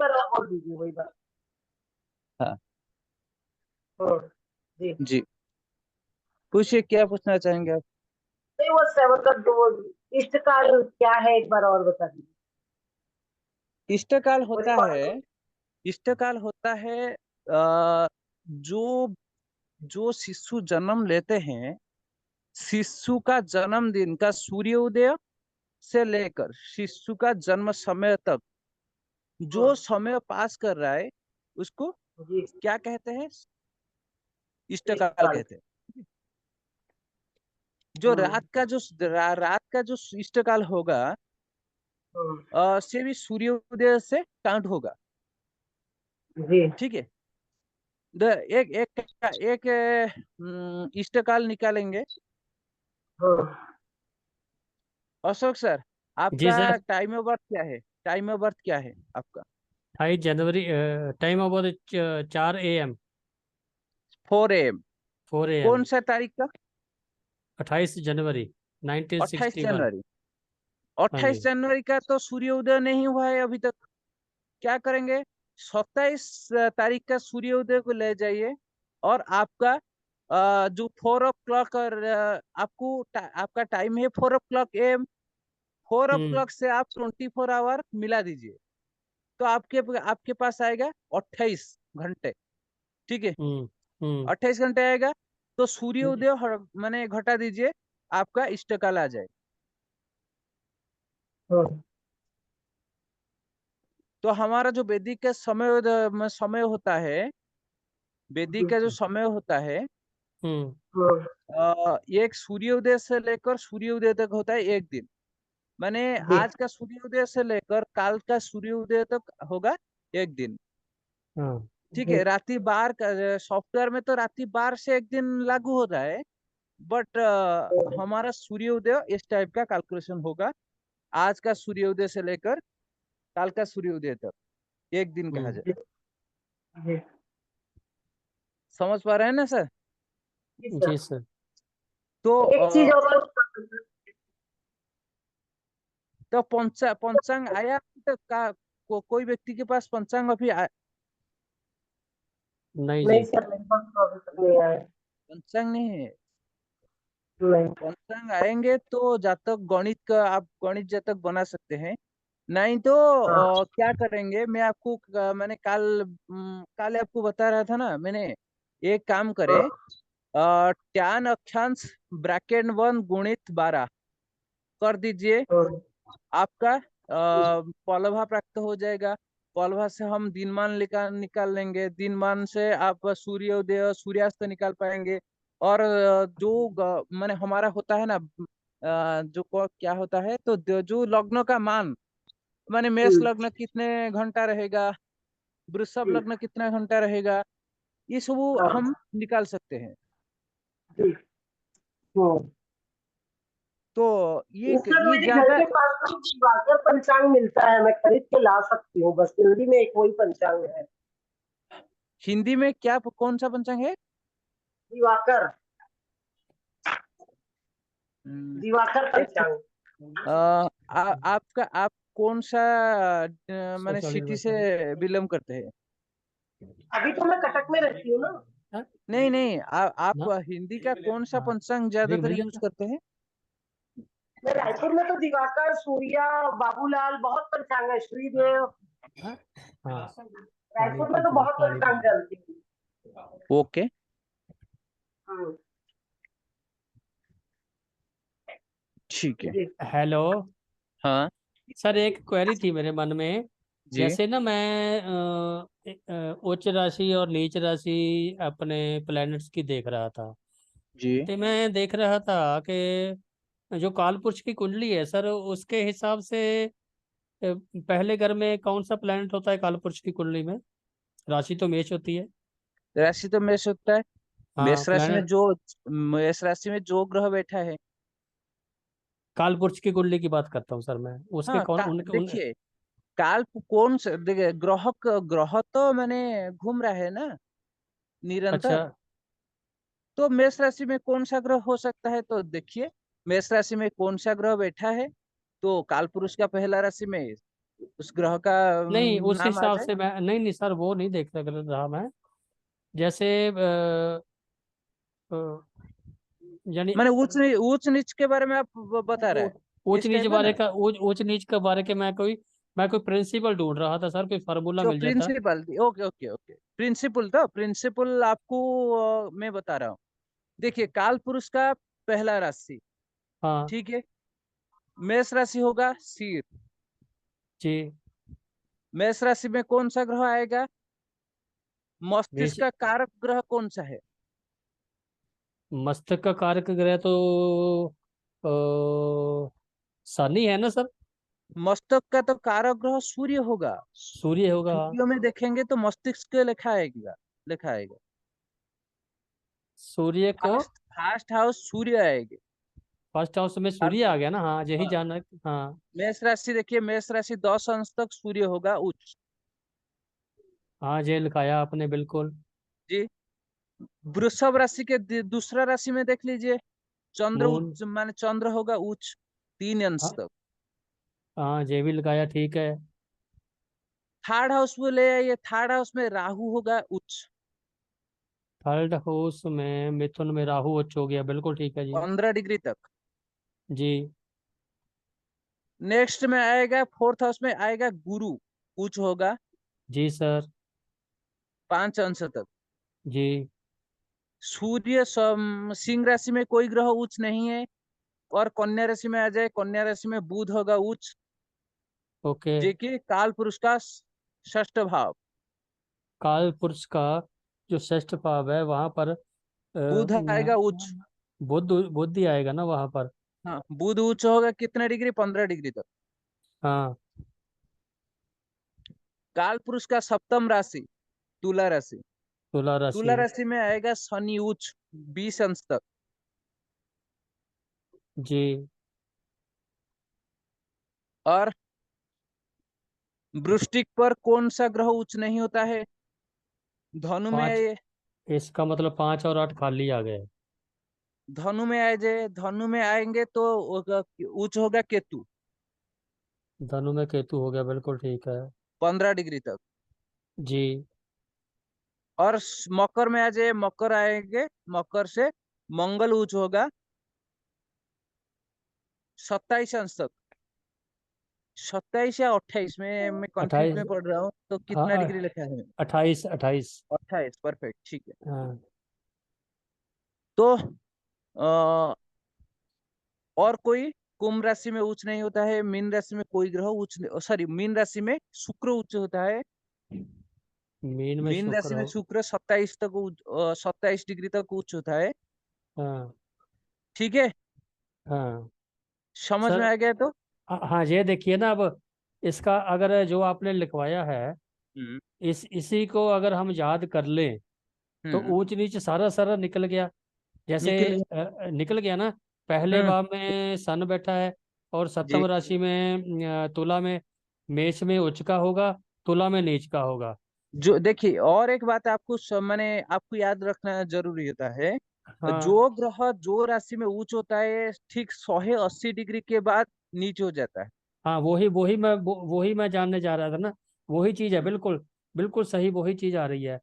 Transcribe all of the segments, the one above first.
बार और बोल दीजिए, वही बात। हाँ हाँ, जी। जी, पूछिए क्या पूछना चाहेंगे आप। नहीं, वो सेवन का दो इष्टकाल क्या है, एक बार और बता दीजिए। इष्टकाल मुझे होता है, इष्टकाल होता है जो जो शिशु जन्म लेते हैं, शिशु का जन्मदिन का सूर्योदय से लेकर शिशु का जन्म समय तक जो समय पास कर रहा है उसको जी, क्या कहते हैं, इष्टकाल इष्टकाल। कहते हैं। जो हम्म, रात का जो इष्टकाल होगा हम्म, से भी सूर्योदय से काउंट होगा। जी। ठीक है, एक एक एक इष्टकाल निकालेंगे। हाँ, अशोक सर, जी आपका सर। टाइम ऑफ बर्थ क्या है, टाइम ऑफ बर्थ क्या है आपका। 28 जनवरी, time about 4 AM। 4 AM। 4 AM। कौन सा तारीख का। 28 जनवरी अट्ठाईस 1961। जनवरी हाँ जी। 28 जनवरी का तो सूर्योदय नहीं हुआ है अभी तक। क्या करेंगे, 27 तारीख का सूर्योदय को ले जाइए और आपका जो 4 o'clock और आपका टाइम है 4 o'clock AM। Four o hmm clock से आप 24 आवर मिला दीजिए तो आपके आपके पास आएगा 28 घंटे। ठीक है, हम्म हम्म 28 घंटे आएगा तो सूर्योदय माने घटा दीजिए, आपका इष्टकाल आ जाए। हाँ, तो हमारा जो वैदिक का समय होता है, वैदिक का जो जी, समय होता है हम्म हाँ, एक सूर्योदय से लेकर सूर्योदय तक होता है एक दिन। माने जी, आज का सूर्योदय से लेकर काल का सूर्योदय तक होगा एक दिन। हाँ ठीक जी, है, रात्रि बार का सॉफ्टवेयर में तो रात्रि बार से एक दिन लागू होता है, बट हमारा सूर्योदय इस टाइप का कैलकुलेशन होगा। आज का सूर्योदय से लेकर काल का सूर्योदय तक एक दिन कहा जाए। जी, जी, समझ पा रहे हैं ना सर। जी जी सर। सर। तो एक चीज और तो पंचांग आया अभी तक का, कोई व्यक्ति के पास पंचांग अभी नहीं नहीं जी। सर, मेरे पास तो अभी तक नहीं आया। पंचांग नहीं है। नहीं। पंचांग आएंगे तो जातक गणित का आप गणित जातक बना सकते हैं। नहीं तो हाँ, क्या करेंगे, मैं आपको मैंने काल आपको बता रहा था ना मैंने, एक काम करे, हाँ, टैन अक्षांश ब्रैकेट 1 गुणित 12 कर दीजिए, हाँ, आपका पॉलभा प्राप्त हो जाएगा। पॉलभा से हम दिनमान निकाल निकाल लेंगे, दिनमान से आप सूर्योदय सूर्यास्त निकाल पाएंगे। और माने हमारा होता है ना क्या होता है, तो जो लग्न का मान, माने मेष हम्म, लग्न कितने घंटा रहेगा, वृषभ जी, लग्न कितना घंटा रहेगा, ये सब हाँ, हम निकाल सकते हैं। जी, हाँ। तो सर, ये मेरे घर ज्यादा के पास तो दिवाकर पंचांग मिलता है, मैं खरीद के ला सकती हूँ, बस हिंदी में एक वही पंचांग है। हिंदी में क्या कौन सा पंचांग है। दिवाकर, हम्म, दिवाकर एक पंचांग। आपका आप कौन सा सर माने सॉलिड सिटी वर्क से करो। बिलोंग करते हैं। अभी तो मैं कटक में रहती हूँ ना। हाँ? नहीं नहीं, आप ना। हिंदी का कौन सा हाँ, पंचांग देख ज्यादातर भैया यूज था। करते हैं। मैं रायपुर में तो दिवाकर, सूर्या, बाबूलाल, बहुत पंचांग है, श्रीदेव। हाँ हाँ। पानी रायपुर में पी तो चलो, बहुत पानी पी पंचांग चलो। चलती है। ओके, हम्म, ठीक है। जी, हेलो। हाँ सर, एक क्वेरी थी मेरे मन में। जी जैसे ना मैं उच्च राशि और नीच राशि अपने प्लैनेट्स की देख रहा था। जी। तो मैं देख रहा था कि जो कालपुरुष की कुंडली है सर, उसके हिसाब से पहले घर में कौन सा प्लैनेट होता है कालपुरुष की कुंडली में? राशि तो मेष होती है। राशि तो मेष होता है। हाँ, प्लैनेट। मेष राशि में जो ग्रह बैठा है। कालपुरुष की कुंडली की बात करता हूँ सर मैं। उसके हाँ कौन उनके उन देखिए, काल कौन सा देखिए, ग्रह तो मैंने घूम रहा है ना अच्छा। निरंतर। तो मेष राशि में कौन सा ग्रह हो सकता है, तो देखिए मेष राशि में कौन सा ग्रह बैठा है। तो काल पुरुष का पहला राशि में उस ग्रह का नहीं उस नाम आ हिसाब जाए। से मैं नहीं नहीं सर वो नहीं देख रहा मैं। जैसे अ, यानी मैंने ऊंच नीच के बारे में आप बता रहा है, ऊंच इस नीच टाइप में बारे ना। का ऊंच नीच के बारे के मैं कोई प्रिंसिपल ढूंढ रहा था सर, कोई फार्मूला जो मिल जाता। Principal, okay okay okay, principal, तो प्रिंसिपल आपको मैं बता रहा हूँ। देखिए, काल पुरुष का पहला राशि, हाँ ठीक है, मेष राशि होगा सिर। जी। मेष राशि में कौन सा ग्रह आएगा? मेष मस्तिष्क का कारक ग्रह कौन सा है? मस्तक का कारक ग्रह तो शनि है ना सर। मस्तक का तो कारक ग्रह सूर्य होगा। सूर्य होगा। सूर्य में देखेंगे तो मस्तिष्क लिखा आएगा, लिखा आएगा। सूर्य को फास्ट फास्ट हाउस सूर्य आएगी। फर्स्ट हाउस में और सूर्य आ गया ना, हाँ यही हाँ, जानना है। हाँ मेष राशि देखिए, मेष राशि 10 अंश तक सूर्य होगा उच्च। हाँ ये लिखाया आपने बिल्कुल। जी। वृषभ राशि के दूसरा राशि में देख लीजिए, चंद्र मून। उच्च, माने चंद्र होगा उच्च 3 अंश हाँ तक। हाँ ये भी लिखाया ठीक है। थर्ड हाउस में ले आइए, थर्ड हाउस में राहु होगा उच्च थर्ड हाउस में मिथुन में राहु उच्च हो गया, बिल्कुल ठीक है जी। 15 डिग्री तक। जी नेक्स्ट में आएगा, फोर्थ हाउस में आएगा गुरु, उच्च होगा जी सर। 5 अंश तक। जी सूर्य सिंह राशि में कोई ग्रह उच्च नहीं है। और कन्या राशि में आ जाए, कन्या राशि में बुध होगा उच्च, ओके। जो कि काल पुरुष का षष्ठ भाव। काल पुरुष का जो षष्ठ भाव है वहां पर बुध आएगा उच्च। बुद्ध बुद्ध ही आएगा ना वहां पर। हाँ, बुध उच्च होगा कितने डिग्री? 15 डिग्री तक। हाँ काल पुरुष का सप्तम राशि तुला राशि। तुला तुला राशि। राशि में आएगा शनि उच्च 20 अंश तक। जी और वृश्चिक पर कौन सा ग्रह उच्च नहीं होता है? धनु में पांच, आए, इसका मतलब 5 और 8 खाली आ गए। धनु में आ जाए, धनु में आएंगे तो उच्च होगा केतु धनु में केतु हो गया, बिल्कुल ठीक है। 15 डिग्री तक। जी और मकर में आ जाए, मकर आएंगे, मकर से मंगल उच्च होगा 27 अंश तक। 27 या 28 में मैं कंफ्यूज 28। में पड़ रहा हूँ, तो हाँ कितना डिग्री लिखा है? 28 28। 28, परफेक्ट, ठीक है। हाँ तो आ, और कोई कुंभ राशि में उच्च नहीं होता है। मीन राशि में कोई ग्रह उच्च, सॉरी, मीन राशि में शुक्र उच्च होता है। मीन में मीन शुक्र राशि में हो। शुक्र 27 तक 27 डिग्री तक उच्च होता है। हाँ ठीक है, हाँ समझ सर। में आ गया तो। हाँ ये देखिए ना अब, इसका अगर जो आपने लिखवाया है हम्म इसी को अगर हम याद कर लें तो हम्म ऊंच नीच सारा सारा निकल गया। जैसे निकल गया। निकल गया ना। पहले हम्म भाव में सन बैठा है और जी सप्तम राशि में तुला में, मेष में उच्च का होगा, तुला में नीच का होगा। जो देखिए, और एक बात आपको मैंने आपको याद रखना जरूरी होता है। हाँ जो ग्रह जो राशि में उच्च होता है, ठीक 180 डिग्री के बाद नीच हो जाता है। हाँ वही मैं जानने जा रहा था ना। वही चीज है, हम्म बिल्कुल बिल्कुल सही वही चीज आ रही है।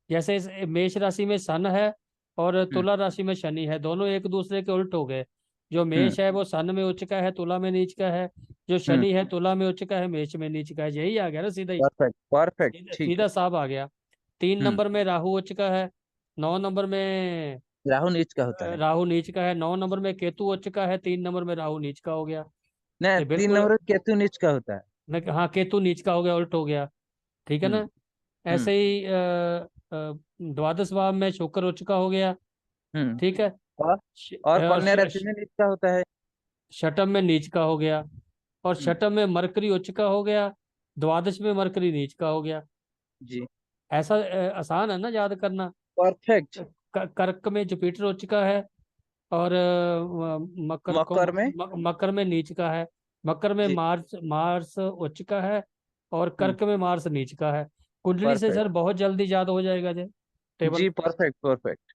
जैसे इस मेष राशि में सन है और हम्म तुला राशि में शनि है, दोनों एक दूसरे के उल्ट हो गए। जो हम्म मेष है वो सन में उच्च का है, तुला में नीच का है। जो हम्म शनि है तुला में उच्च का है, मेष में नीच का है। यही आ गया ना सीधा ही। परफेक्ट परफेक्ट, सीधा ठीक है। सीधा साफ आ गया। 3 नंबर में राहु उच्च का है। 9 नंबर में राहु नीच का होता है। राहु नीच का है। 9 नंबर में केतु उच्च का है। 3 नंबर में राहु नीच का हो गया। नहीं, ये 3 बिल्कुल। नंबर केतु नीच का होता है। हाँ केतु नीच का हो गया, उल्ट हो गया। ठीक है हम्म ना। हम्म ऐसे ही द्वादश भाव में शुक्र उच्च का हो गया। हम्म ठीक है। और और और कन्या राशि में नीच का होता है। शटम में नीच का हो गया। और हम्म शटम में मरकरी उच्च का हो गया। द्वादश में मरकरी नीच का हो गया। जी, ऐसा आसान है ना याद करना। परफेक्ट। कर्क में जुपिटर उच्च का है। और मकर में। मकर में नीच का है। मकर में जी। मार्स मार्स उच्च का है। और हम्म कर्क में मार्स नीच का है। कुंडली से परफेक्ट। सर बहुत जल्दी याद हो जाएगा जी टेबल। जी, परफेक्ट परफेक्ट।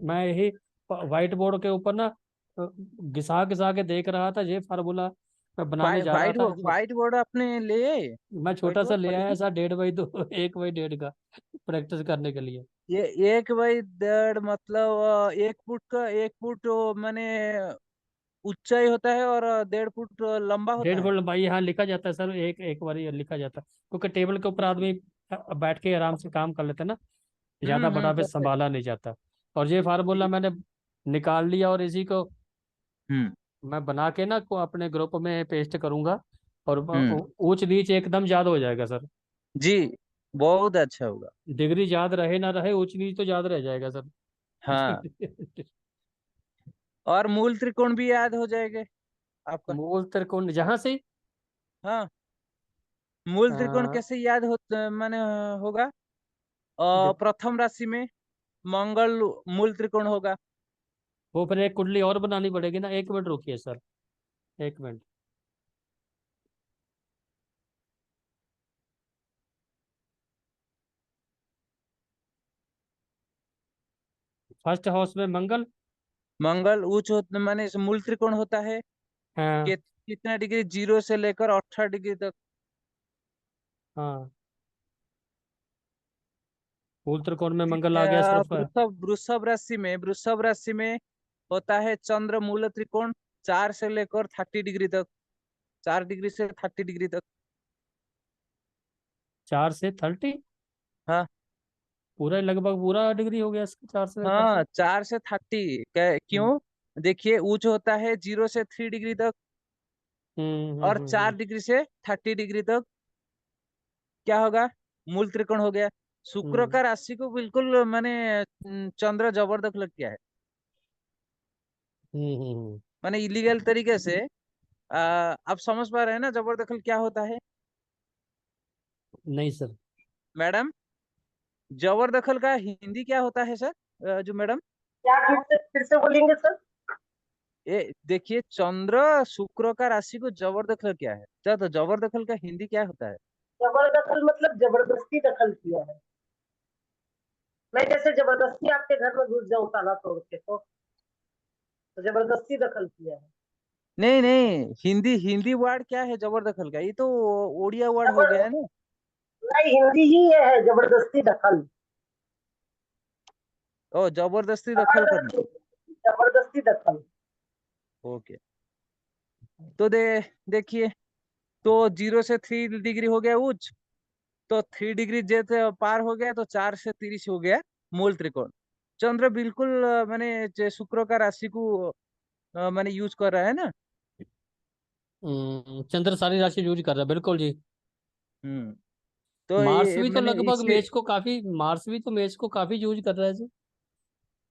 मैं यही व्हाइट बोर्ड के ऊपर ना घिसा घिसा के देख रहा था ये फार्मूला। मैं बनाने जा रहा था। व्हाइट बोर्ड आपने ले आए? मैं व्हाइट छोटा सा बोर्ड ले आया क्वालिटी ऐसा 1.5 बाई 2 1 बाई 1.5 का प्रैक्टिस करने के लिए। ये 1 बाई 1.5 मतलब 1 फुट का 1 फुट माने ऊंचाई होता है और 1.5 फुट लंबा होता 1.5 फुट है। लंबाई, यहाँ लिखा जाता है सर, एक एक बार ये लिखा जाता है, क्योंकि टेबल के ऊपर आदमी बैठ के आराम से काम कर लेते हैं ना, ज्यादा बड़ा फिर परफेक्ट। संभाला नहीं जाता। और ये फार्मूला मैंने निकाल लिया और इसी को हम्म मैं बना के ना को अपने ग्रुप में पेस्ट करूंगा, और हम्म ऊंच नीच एकदम याद हो जाएगा सर। जी, बहुत अच्छा होगा। डिग्री याद रहे ना रहे, ऊंच नीच तो याद रह जाएगा सर। हाँ, और मूल त्रिकोण भी याद हो जाएंगे आपका। मूल त्रिकोण जहां से हाँ, मूल त्रिकोण अ, कैसे याद हो माने होगा? दे- प्रथम राशि में मंगल मूल त्रिकोण होगा। वो फिर एक कुंडली और बनानी पड़ेगी ना, 1 मिनट रुकिए सर, 1 मिनट। फर्स्ट हाउस में मंगल। मंगल माने इस मूल त्रिकोण होता है हाँ कितना डिग्री, 0 से लेकर 18 डिग्री तक। हाँ, मूल त्रिकोण में मंगल आ गया सर। वृषभ राशि में होता है चंद्र मूल त्रिकोण, 4 से लेकर 30 डिग्री तक, 4 डिग्री से 30 डिग्री तक। 4 से 30, हाँ पूरा लगभग पूरा डिग्री हो गया इसका, 4 से 30। हाँ, 4 से 30 क्यों? देखिए ऊंच होता है 0 से 3 डिग्री तक, और हम्म। 4 डिग्री से 30 डिग्री तक क्या होगा? मूल त्रिकोण हो गया। शुक्र हम्म का राशि को बिल्कुल माने चंद्र जबरदस्त लग गया है। हम्म। माने इलीगल तरीके से आप समझ पा रहे हैं ना जबरदखल क्या होता है? नहीं सर। मैडम, जबरदखल का हिंदी क्या होता है सर? जो मैडम, क्या फिर से बोलेंगे सर? ये देखिए, चंद्र शुक्र का राशि को जबरदखल क्या है? तो जबरदखल का हिंदी क्या होता है? जबरदखल मतलब जबरदस्ती दखल किया है। मैं जैसे जबरदस्ती आपके घर में घुस जाऊं ताला तोड़ के, तो जबरदस्ती दखल किया है। नहीं नहीं, हिंदी हिंदी वर्ड क्या है जबरदखल का? ये तो ओडिया वर्ड हो जबर गया है ना। नहीं, हिंदी ही ये है, जबरदस्ती दखल। ओ, जबरदस्ती दखल करना। जबरदस्ती दखल। ओके। तो देखिए, तो 0 से 3 डिग्री हो गया उच्च, तो 3 डिग्री जैसे पार हो गया तो 4 से 30 हो गया मूल त्रिकोण। चंद्र बिल्कुल माने शुक्र का राशि को माने यूज कर रहा है ना। चंद्र सारी राशि यूज कर रहा है, बिल्कुल जी। हम्म तो मार्स ये भी तो मैंने लगभग इससे मेष को काफी, मार्स भी तो मेष को काफी यूज कर रहा है जी,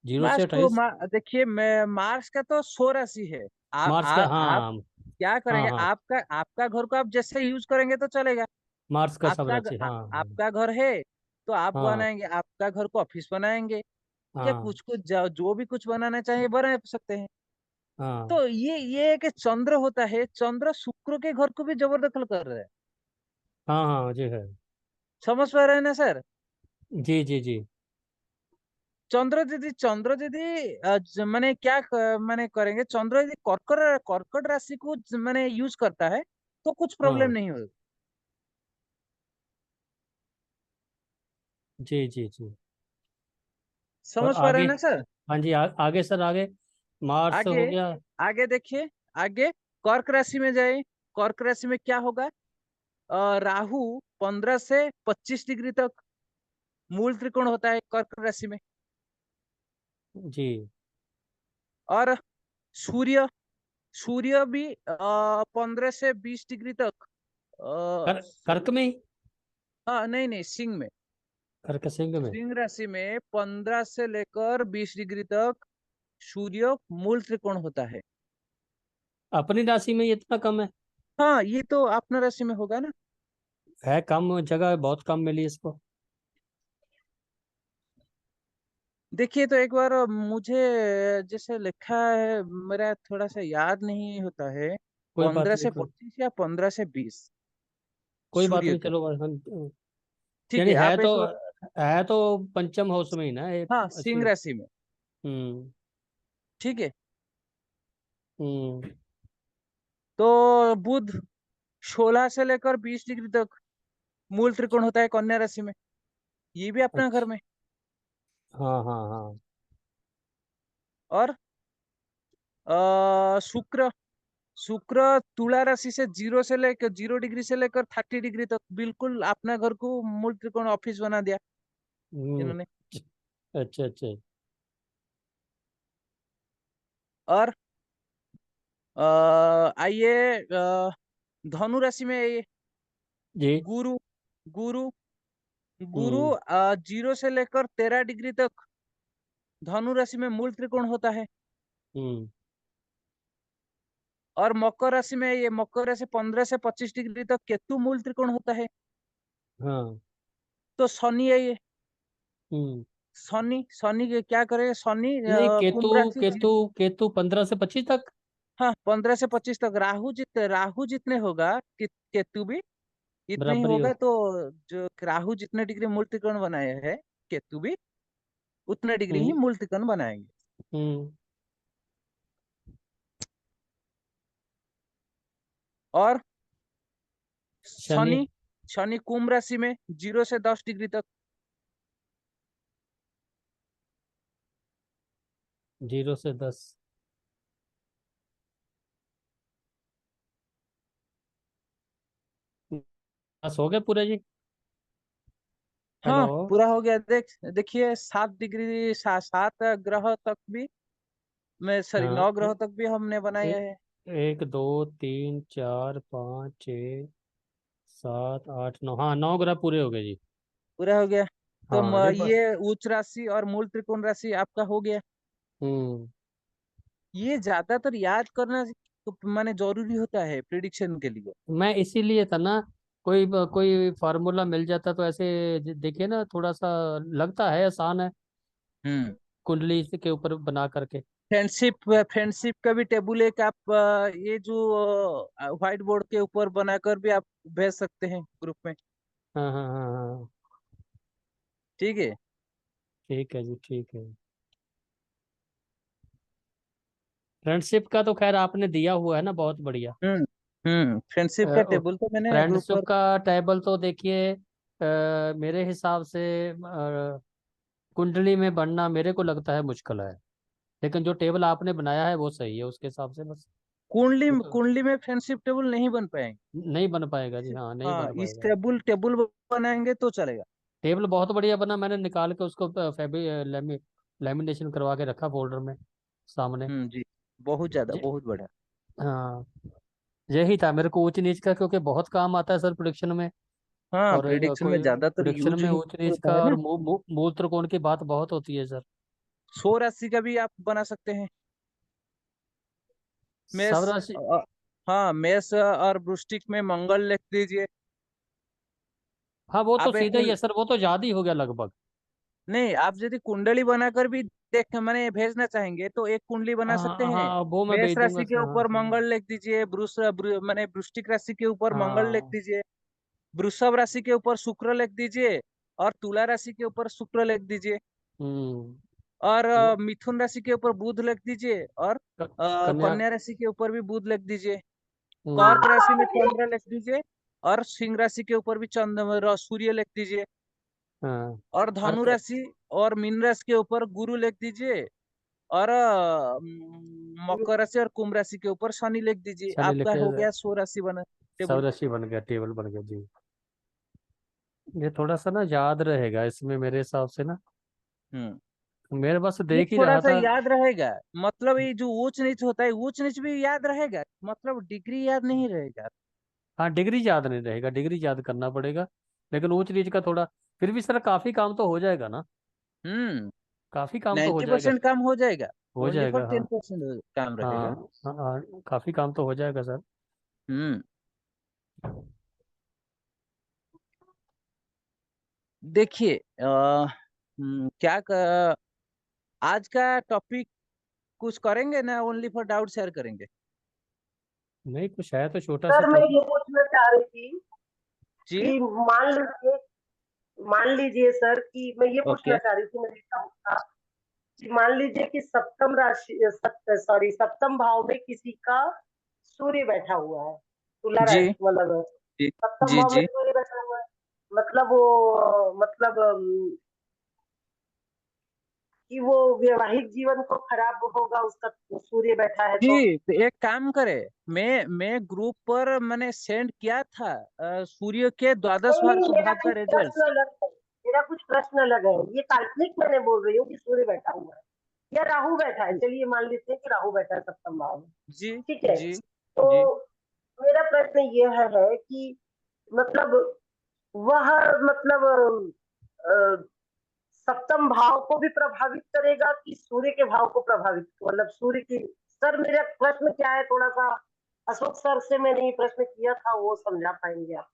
जीरो से मार्स को अट्ठाईस देखिए, मैं मार्स का तो 100 राशि है। मार्स का, आप हाँ। क्या हाँ करेंगे? हाँ, आपका घर को आप जैसे यूज करेंगे तो चलेगा। मार्स का सब राशि, हाँ हाँ। आपका घर है तो आप हाँ बनाएंगे, आपका घर को ऑफिस बनाएंगे, या हाँ कुछ कुछ जो भी कुछ बनाना चाहिए बना सकते हैं। हाँ तो ये है कि चंद्र होता है, चंद्र शुक्र के घर को भी जबरदखल कर रहा है। हाँ हाँ जी है। समझ पा रहे हैं ना सर? जी जी जी। चंद्र यदि माने क्या माने करेंगे, चंद्र यदि कर्कट राशि को माने यूज करता है तो कुछ प्रॉब्लम हाँ नहीं होगा। जी जी जी। और समझ पा रहे आगे, हैं ना सर? हाँ जी, आगे सर, आगे मार्स आगे हो गया। आगे देखिए, आगे कर्क राशि में जाए। कर्क राशि में क्या होगा? राहु 15 से 25 डिग्री तक मूल त्रिकोण होता है कर्क राशि में। जी। और सूर्य सूर्य भी 15 से 20 डिग्री तक। कर्क में ही, हाँ नहीं नहीं, सिंह में। कर्क सिंह में। सिंह राशि में 15 से लेकर 20 डिग्री तक सूर्य मूल त्रिकोण होता है। अपनी राशि में ये इतना कम है? हाँ, ये तो अपना राशि में होगा ना। है कम जगह, बहुत कम मिली इसको। देखिए, तो एक बार मुझे जैसे लिखा है, मेरा थोड़ा सा याद नहीं होता है। कोई बात पंद्रह नहीं, से पच्चीस या 15 से 20 कोई बात सूर्य नहीं, का। चलो ठीक यानी है, आप एक बार। है तो पंचम हाउस में ही ना एक हाँ, अच्छी। सिंह राशि में। हम्म ठीक है। हम्म। तो बुध 16 से लेकर 20 डिग्री तक मूल त्रिकोण होता है कन्या राशि में, ये भी अपना घर अच्छा। में। हाँ हाँ हाँ। और शुक्र शुक्र तुला राशि से 0 डिग्री से लेकर 30 डिग्री तक बिल्कुल अपना घर को मूल त्रिकोण ऑफिस बना दिया हम्म। इन्होंने। अच्छा अच्छा। और आइए धनु राशि में आइए। जी। गुरु गुरु गुरु हम्म 0 से लेकर 13 डिग्री तक धनु राशि में मूल त्रिकोण होता है। हम्म। और मकर राशि में ये मकर राशि 15 से 25 डिग्री तक केतु मूल त्रिकोण होता है। हाँ। तो शनि है ये। हम्म। शनि शनि के क्या करे, शनि नहीं, केतु कुंभ राशि केतु केतु 15 से 25 तक। हाँ 15 से 25 तक। राहु जितने होगा केतु भी इतने ही बराबर ही हो। होगा। तो जो राहु जितने डिग्री मूल त्रिकोण बनाए हैं, केतु भी उतने डिग्री ही हम्म मूल त्रिकोण बनाएंगे। हम्म। और शनि। शनि शनि कुंभ राशि में 0 से 10 डिग्री तक। 0 से 10। बस हो गए पूरे जी। हेलो। हाँ पूरा हो गया। देखिए 7 डिग्री 7 ग्रह तक भी मैं सॉरी हाँ 9 ग्रह तक भी हमने बनाए ए, हैं। 1 2 3 4 5 6 7 8 9। हाँ, 9 ग्रह पूरे हो गए जी। पूरा हो गया। तो हाँ जब। ये उच्च राशि और मूल त्रिकोण राशि आपका हो गया। हम्म। ये ज्यादातर याद करना तो माने जरूरी होता है प्रिडिक्शन के लिए। मैं इसीलिए था ना, कोई फार्मूला मिल जाता तो ऐसे देखिए ना, थोड़ा सा लगता है आसान है, हम्म। कुंडली के ऊपर बना करके। फ्रेंडशिप का भी टेबल एक आप ये जो व्हाइट बोर्ड के ऊपर बनाकर भी आप भेज सकते हैं ग्रुप में। हाँ हाँ हाँ हाँ। ठीक है। ठीक है जी, ठीक है। फ्रेंडशिप का तो खैर आपने दिया हुआ है ना, बहुत बढ़िया। फ्रेंडशिप का टेबल तो मैंने ग्रुप फ्रेंडशिप पर। का टेबल तो देखिए, मेरे हिसाब से कुंडली में बनना मेरे को लगता है मुश्किल है, लेकिन जो टेबल आपने बनाया है वो सही है उसके हिसाब से, बस। कुंडली वो तो कुंडली में फ्रेंडशिप टेबल नहीं बन पाएंगे। नहीं बन पाएगा जी, हाँ नहीं हाँ बन इस पाएगा। टेबल बनाएंगे तो चलेगा। टेबल बहुत बढ़िया बना, मैंने निकाल के उसको लेमिनेशन करवा के रखा फोल्डर में सामने। जी बहुत ज्यादा ज- बहुत बढ़िया। हाँ, यही था मेरे को ऊंच नीच का, क्योंकि बहुत काम आता है सर प्रोडिक्शन में। हाँ और प्रिडिक्शन में कोई ज्यादातर प्रोडिक्शन यूज में ही ऊंच नीच होता का है और ना। मूल त्रिकोण की बात बहुत होती है सर। 100 राशि का भी आप बना सकते हैं। सब मेष राशि। हाँ मेष और वृश्चिक में मंगल लिख दीजिए। हाँ वो तो आप एक सीधा ही है सर, वो तो याद ही हो गया लगभग। नहीं, आप यदि कुंडली बनाकर भी देख मैंने भेजना चाहेंगे तो एक कुंडली बना सकते हाँ हैं। हाँ, वो मैं मेष भेज दूंगा राशि के सर, हाँ ऊपर मंगल लिख दीजिए। मैंने वृश्चिक राशि के ऊपर मंगल लिख हाँ। दीजिए। वृषभ राशि के ऊपर शुक्र लिख दीजिए। और तुला राशि के ऊपर शुक्र लिख दीजिए। हम्म। और वो मिथुन राशि के ऊपर बुध लिख दीजिए। और कन्या। कन्या राशि के ऊपर भी बुध लिख दीजिए। कर्क हम्म। राशि में चंद्र लिख दीजिए। और सिंह राशि के ऊपर भी चंद्र सूर्य लिख दीजिए। हाँ। और धनु अर्क। राशि और मीन राशि के ऊपर गुरु लिख दीजिए। और मकर राशि और कुंभ राशि के ऊपर शनि लिख दीजिए। शनि आपका लिखे। हो गया 100 राशि बना सब टेबल। राशि बन गया, टेबल बन गया जी। ये थोड़ा सा ना याद रहेगा इसमें मेरे हिसाब से ना, हम्म मेरे बस ये देख ही थोड़ा रहा सा था। याद रहेगा। मतलब ये जो ऊंच नीच होता है ऊंच नीच भी याद रहेगा, मतलब डिग्री याद नहीं रहेगा। हाँ, डिग्री याद नहीं रहेगा, डिग्री याद करना पड़ेगा, लेकिन ऊंच नीच का थोड़ा, फिर भी सर काफी काम तो हो जाएगा ना। हम्म काफी काम तो हो नाइन्टी जाएगा। परसेंट काम हो जाएगा। हो ओनली फॉर जाएगा, हाँ। 10% काम रहेगा। हाँ हाँ हाँ, काफी काम तो हो जाएगा सर। हम्म देखिए आज का टॉपिक कुछ करेंगे ना, ओनली फॉर डाउट शेयर करेंगे। नहीं, कुछ है तो छोटा सा सर मैं टॉपिक। ये पूछना चाह रही थी जी कि मान लीजिए सर कि मैं ये पूछना ओके। चाह रही थी, मेरे डाउट था कि मान लीजिए कि सप्तम भाव में किसी का सूर्य बैठा हुआ है, तुला जी मतलब जी सप्तम जी भाव में जी सूर्य बैठा हुआ है। मतलब वो मतलब कि वो वैवाहिक जीवन को खराब होगा उसका, सूर्य बैठा है तो। जी, तो एक काम करे, मैं ग्रुप पर मैंने सेंड किया था सूर्य के द्वादश नहीं नहीं, मेरा भाव का कुछ रिजल्ट। प्रश्न अलग है, मेरा कुछ प्रश्न अलग है। ये काल्पनिक मैंने बोल रही हूँ कि सूर्य बैठा हुआ है या राहु बैठा है, चलिए मान लेते हैं कि राहु बैठा है सप्तम भाव में, जी ठीक है। जी तो जी मेरा प्रश्न ये है कि मतलब वह मतलब अ, सप्तम भाव को भी प्रभावित करेगा कि सूर्य के भाव को प्रभावित, मतलब सूर्य की। सर मेरा प्रश्न क्या है, थोड़ा सा अशोक सर से मैंने ये प्रश्न किया था, वो समझा पाएंगे आप?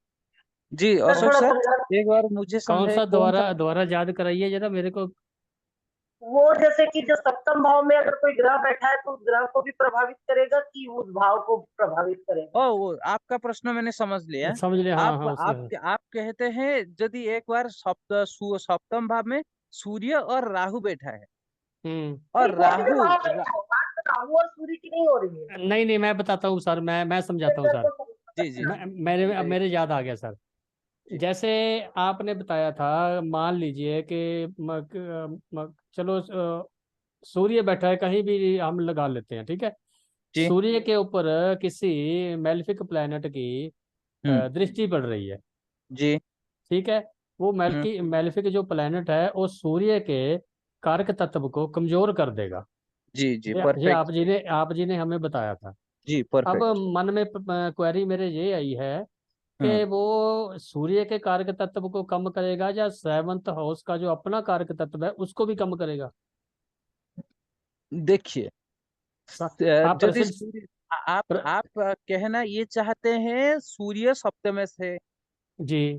जी सर अशोक थोड़ा सर, समझा। एक बार मुझे कौन समझाइए सा, कौन सा। दोबारा दोबारा याद कराइए जरा मेरे को। वो जैसे कि जो सप्तम भाव में अगर कोई ग्रह बैठा है तो उस ग्रह को भी प्रभावित करेगा कि उस भाव को प्रभावित करेगा? वो आपका प्रश्न मैंने समझ लिया। समझ लिया, हाँ हाँ उससे। आप कहते हैं यदि एक बार सप्तम भाव में सूर्य और राहु बैठा है नहीं, और कोई भी राहु भाव बैठा हो, बात तो राहु और सूर्य की नहीं हो रही है। नहीं नहीं, मैं बताता हूँ सर, मैं समझाता हूँ सर। जी जी जी मेरे अब बताइए। मेरे याद आ गया सर। जी जैसे आपने बताया था, मान लीजिए कि चलो सूर्य बैठा है, कहीं भी हम लगा लेते हैं, ठीक है। जी सूर्य के ऊपर किसी मेलेफिक प्लैनेट की हम्म दृष्टि पड़ रही है, जी ठीक है। वो हम्म मेलेफिक जो प्लैनेट है वो सूर्य के कारक तत्व को कमजोर कर देगा। जी जी ये परफेक्ट। आप जी ने हमें बताया था। जी अब परफेक्ट। मन में क्वेरी मेरे ये आई है हम्म कि वो सूर्य के कारक तत्व को कम करेगा या सेवंथ हाउस का जो अपना कारक तत्व है उसको भी कम करेगा? देखिए, आप यदि प्रश्न सूर्य प्र, आप कहना ये चाहते हैं सूर्य सप्तमस है, जी,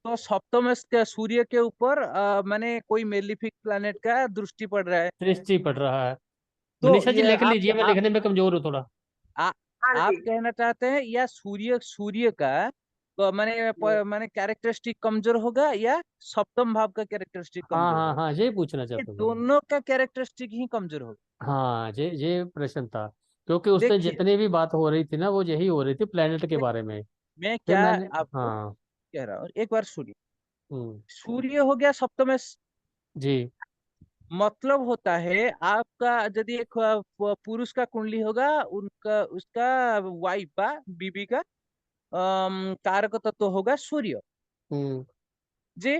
तो सप्तमस के सूर्य के ऊपर माने कोई मेलिफिक प्लैनेट का दृष्टि पड़ रहा है। दृष्टि पड़ रहा है। तो मनीषा जी ये लिख लीजिए, मैं लिखने में कमजोर हूँ थोड़ा। आ, हाँ आप जी। कहना चाहते हैं या सूर्य सूर्य का माने कैरेक्टरिस्टिक कमजोर होगा या सप्तम भाव का कैरेक्टरिस्टिक हाँ कमजोर हाँ होगा? हाँ, ये पूछना ये चाहता था मैं। दोनों का कैरेक्टरिस्टिक ही कमजोर होगा। हाँ, ये प्रश्न था, क्योंकि उस दिन देखिए, जितनी भी बात हो रही थी ना, वो यही हो रही थी प्लेनेट के बारे देखिए में। मैं फिर क्या मैंने, आपको हाँ। कह रहा हूँ, एक बार सुनिए। हम्म, सूर्य हो गया सप्तमस, जी, मतलब होता है आपका यदि एक पुरुष का कुंडली होगा, उनका उसका वाइफ का बीबी का कारक तत्व होगा सूर्य। हम्म, जी।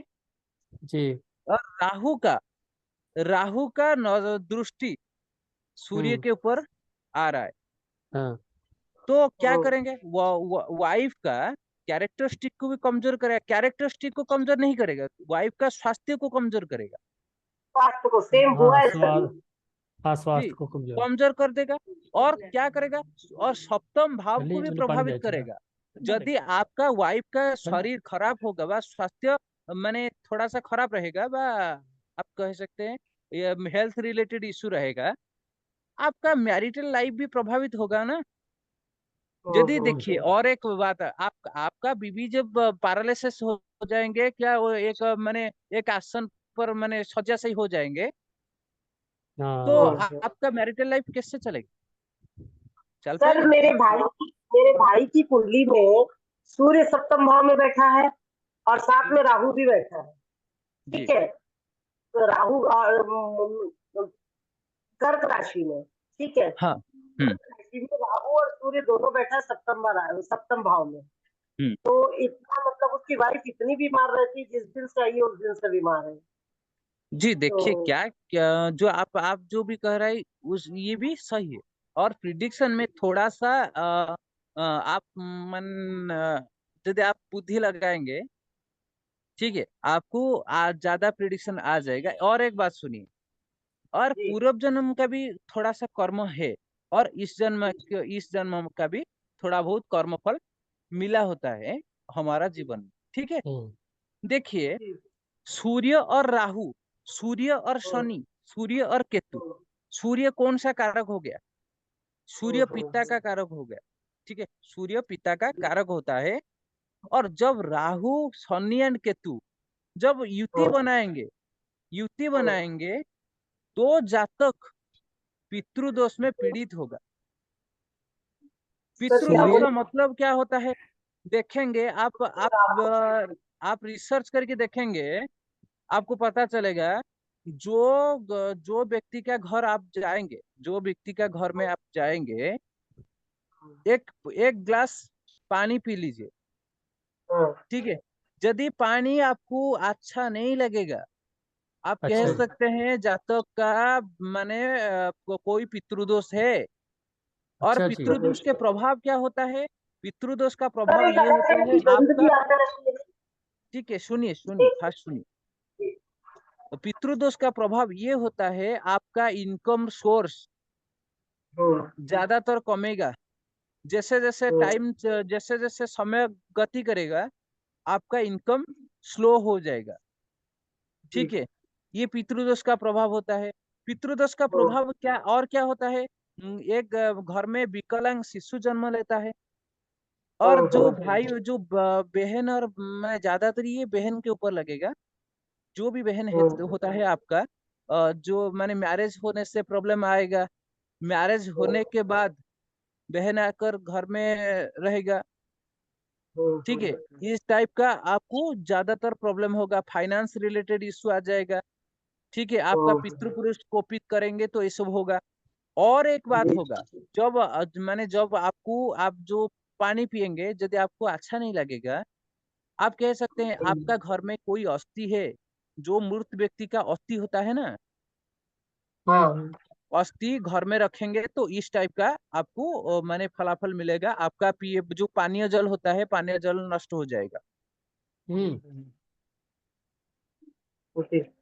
जी, और राहु का दृष्टि सूर्य हम्म, के ऊपर आ रहा है, हाँ, तो क्या हम्म, करेंगे? वाइफ का कैरेक्टरिस्टिक को भी कमजोर करेगा। कैरेक्टरिस्टिक को कमजोर नहीं करेगा, वाइफ का स्वास्थ्य को कमजोर करेगा। स्वास्थ्य को सेम हुआ हाँ है सर। स्वास्थ्य, हाँ जी, स्वास्थ्य को कमजोर। कमजोर कर देगा। और क्या करेगा? और सप्तम भाव को चलिए भी मैंने पानी प्रभावित दिया चला। करेगा। यदि आपका वाइफ का शरीर खराब होगा, वह स्वास्थ्य माने थोड़ा सा खराब रहेगा, वह आप कह सकते हैं ये हेल्थ रिलेटेड इशू रहेगा, आपका मैरिटल लाइफ भी प्रभावित होगा ना। यदि देखिए, और एक बात है, आपका बीबी जब पैरालिसिस हो जाएंगे, क्या वो एक माने एक आसन पर माने शଯ୍या से ही हो जाएंगे, तो हाँ, हम्म। आपका मैरिटल लाइफ कैसे चलेगा? चल सर पाएगा? मेरे भाई की कुंडली में सूर्य सप्तम भाव में बैठा है और साथ में राहु भी बैठा है, जी ठीक है। तो राहु कर्क राशि में, ठीक है। हाँ। हम्म कर्क राशि में राहु और सूर्य दोनों बैठा है सप्तम भाव में। हम्म तो इतना मतलब उसकी वाइफ इतनी बीमार रहती, जिस दिन से आई है उस दिन से बीमार है। जी देखिए, तो क्या जो आप जो भी कह रहे हैं, उस ये भी सही है। और प्रिडिक्शन में थोड़ा सा आप मन यदि आप बुद्धि लगाएंगे, ठीक है, आपको आज ज्यादा प्रिडिक्शन आ जाएगा। और एक बात सुनिए, और जी पूर्व जन्म का भी थोड़ा सा कर्म है, और इस जन्म का भी थोड़ा बहुत कर्म फल मिला होता है हमारा जीवन में, ठीक है। हम्म, देखिए, जी सूर्य और राहु, सूर्य और शनि, सूर्य और केतु। सूर्य कौन सा कारक हो गया? सूर्य पिता का कारक हो गया, ठीक है। सूर्य पिता का कारक होता है। और जब राहु, शनि एंड केतु जब युति बनाएंगे, तो जातक पितृदोष में पीड़ित होगा। पितृदोष का मतलब क्या होता है? देखेंगे आप रिसर्च करके देखेंगे, आपको पता चलेगा। जो व्यक्ति का घर आप जाएंगे, जो व्यक्ति का घर में आप जाएंगे, एक एक ग्लास पानी पी लीजिए, ठीक है। यदि पानी आपको अच्छा नहीं लगेगा, आप कह अच्छा जी। सकते हैं जातक का माने कोई पितृदोष है। और अच्छा जी। पितृदोष के प्रभाव क्या होता है? पितृदोष का सर प्रभाव एक ये अलग होता तरह है की गंध भी आपका, आता रहती है। ठीक है, सुनिए सुनिए, फर्स्ट सुनिए। तो पितृदोष का प्रभाव ये होता है, आपका इनकम सोर्स ज्यादातर कमेगा। जैसे जैसे जैसे जैसे समय गति करेगा, आपका इनकम स्लो हो जाएगा, ठीक है। ये पितृदोष का प्रभाव होता है। पितृदोष का प्रभाव क्या होता है? एक घर में विकलांग शिशु जन्म लेता है। और जो भाई, जो बहन, और मैं ज्यादातर ये बहन के ऊपर लगेगा। जो भी बहन है, होता है आपका, जो माने मैरिज होने से प्रॉब्लम आएगा, मैरिज होने के बाद बहन आकर घर में रहेगा, ठीक है। इस टाइप का आपको ज्यादातर प्रॉब्लम होगा। फाइनेंस रिलेटेड इश्यू आ जाएगा, ठीक है। आपका पितृपुरुष कोपित करेंगे तो ये सब होगा। और एक बात होगा, जब माने जब आप जो पानी पिएंगे, यदि आपको अच्छा नहीं लगेगा, आप कह सकते हैं आपका घर में कोई अस्थि है, जो मृत व्यक्ति का अस्थि होता है ना, अस्थि घर में रखेंगे तो इस टाइप का आपको माने फलाफल मिलेगा। आपका पिए जो पानीय जल होता है, पानीय जल नष्ट हो जाएगा।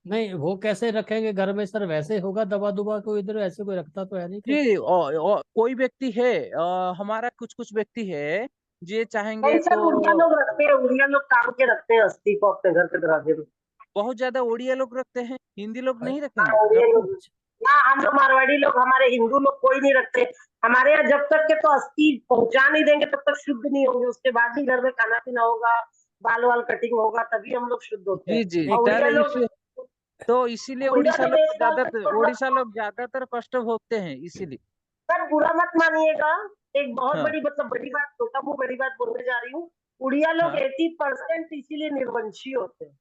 नहीं, वो कैसे रखेंगे घर में सर? वैसे होगा दबा दुबा को इधर, ऐसे कोई रखता तो है नहीं कुछ। जी, कोई व्यक्ति है, हमारा कुछ कुछ व्यक्ति है, जे चाहेंगे नहीं सर, तो। उड़िया लोग रखते हैं, उड़िया लोग टांग के रखते हैं अस्थि को अपने घर के दरवाजे में। बहुत ज्यादा ओडिया लोग रखते हैं, हिंदी लोग नहीं हाँ, रखेंगे, उड़िया रखते लोग। हैं। ना, हम लोग मारवाड़ी लोग, हमारे हिंदू लोग कोई नहीं रखते। हमारे यहाँ जब तक के तो अस्थि पहुंचा नहीं देंगे तब तक शुद्ध नहीं होंगे। उसके बाद ही घर में खाना पीना होगा, बाल वाल कटिंग होगा, तभी हम लोग शुद्ध होते हैं। जी जी, और उड़िया लोग, तो इसीलिए उड़िया लोग एक साल तक मतलब, उड़ीसा लोग ज्यादातर कष्ट भोगते हैं, इसीलिए। सर बुरा मत मानिएगा, एक बहुत हाँ बड़ी मतलब बड़ी बात, छोटा मुंह बड़ी बात बोलने जा रही हूँ। उड़िया लोग हाँ, 80% इसीलिए निर्वंशी होते हैं।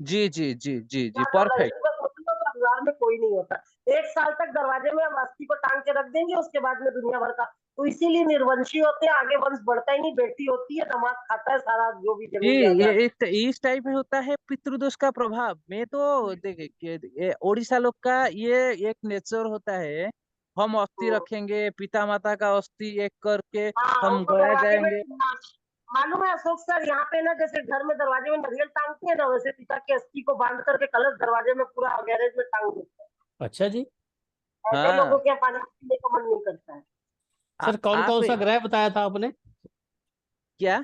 जी जी जी जी जी, तो परफेक्ट। लड़की बस होती है तो परिवार में कोई नहीं होता। एक साल तक दरवाजे में हम अस्थि को टांग के रख देंगे, उसके बाद में दुनिया भर का। तो इसीलिए निर्वंशी होते हैं, आगे वंश बढ़ता ही नहीं। बेटी होती है, दामाद खाता है सारा जो भी जी, जमीन ये जायदाद। इस टाइप में होता है पितृदोष का प्रभाव। मैं तो देखिए, ओडिशा लोग का ये एक नेचर होता है। हम अस्थि रखेंगे, पिता माता का अस्थि एक करके हाँ, हम उसको गया दरवाजे में, जाएंगे। मालूम है अशोक सर, यहाँ पे ना जैसे घर में दरवाजे में नारियल टांगते हैं ना, वैसे पिता की अस्थि को बांध करके कलश दरवाजे में पूरा गैरेज में टांग देते हैं। अच्छा जी। ऐसे लोगों हाँ, के यहाँ पानी पीने का मन नहीं करता है। सर कौन आप कौन सा ग्रह बताया था आपने? क्या?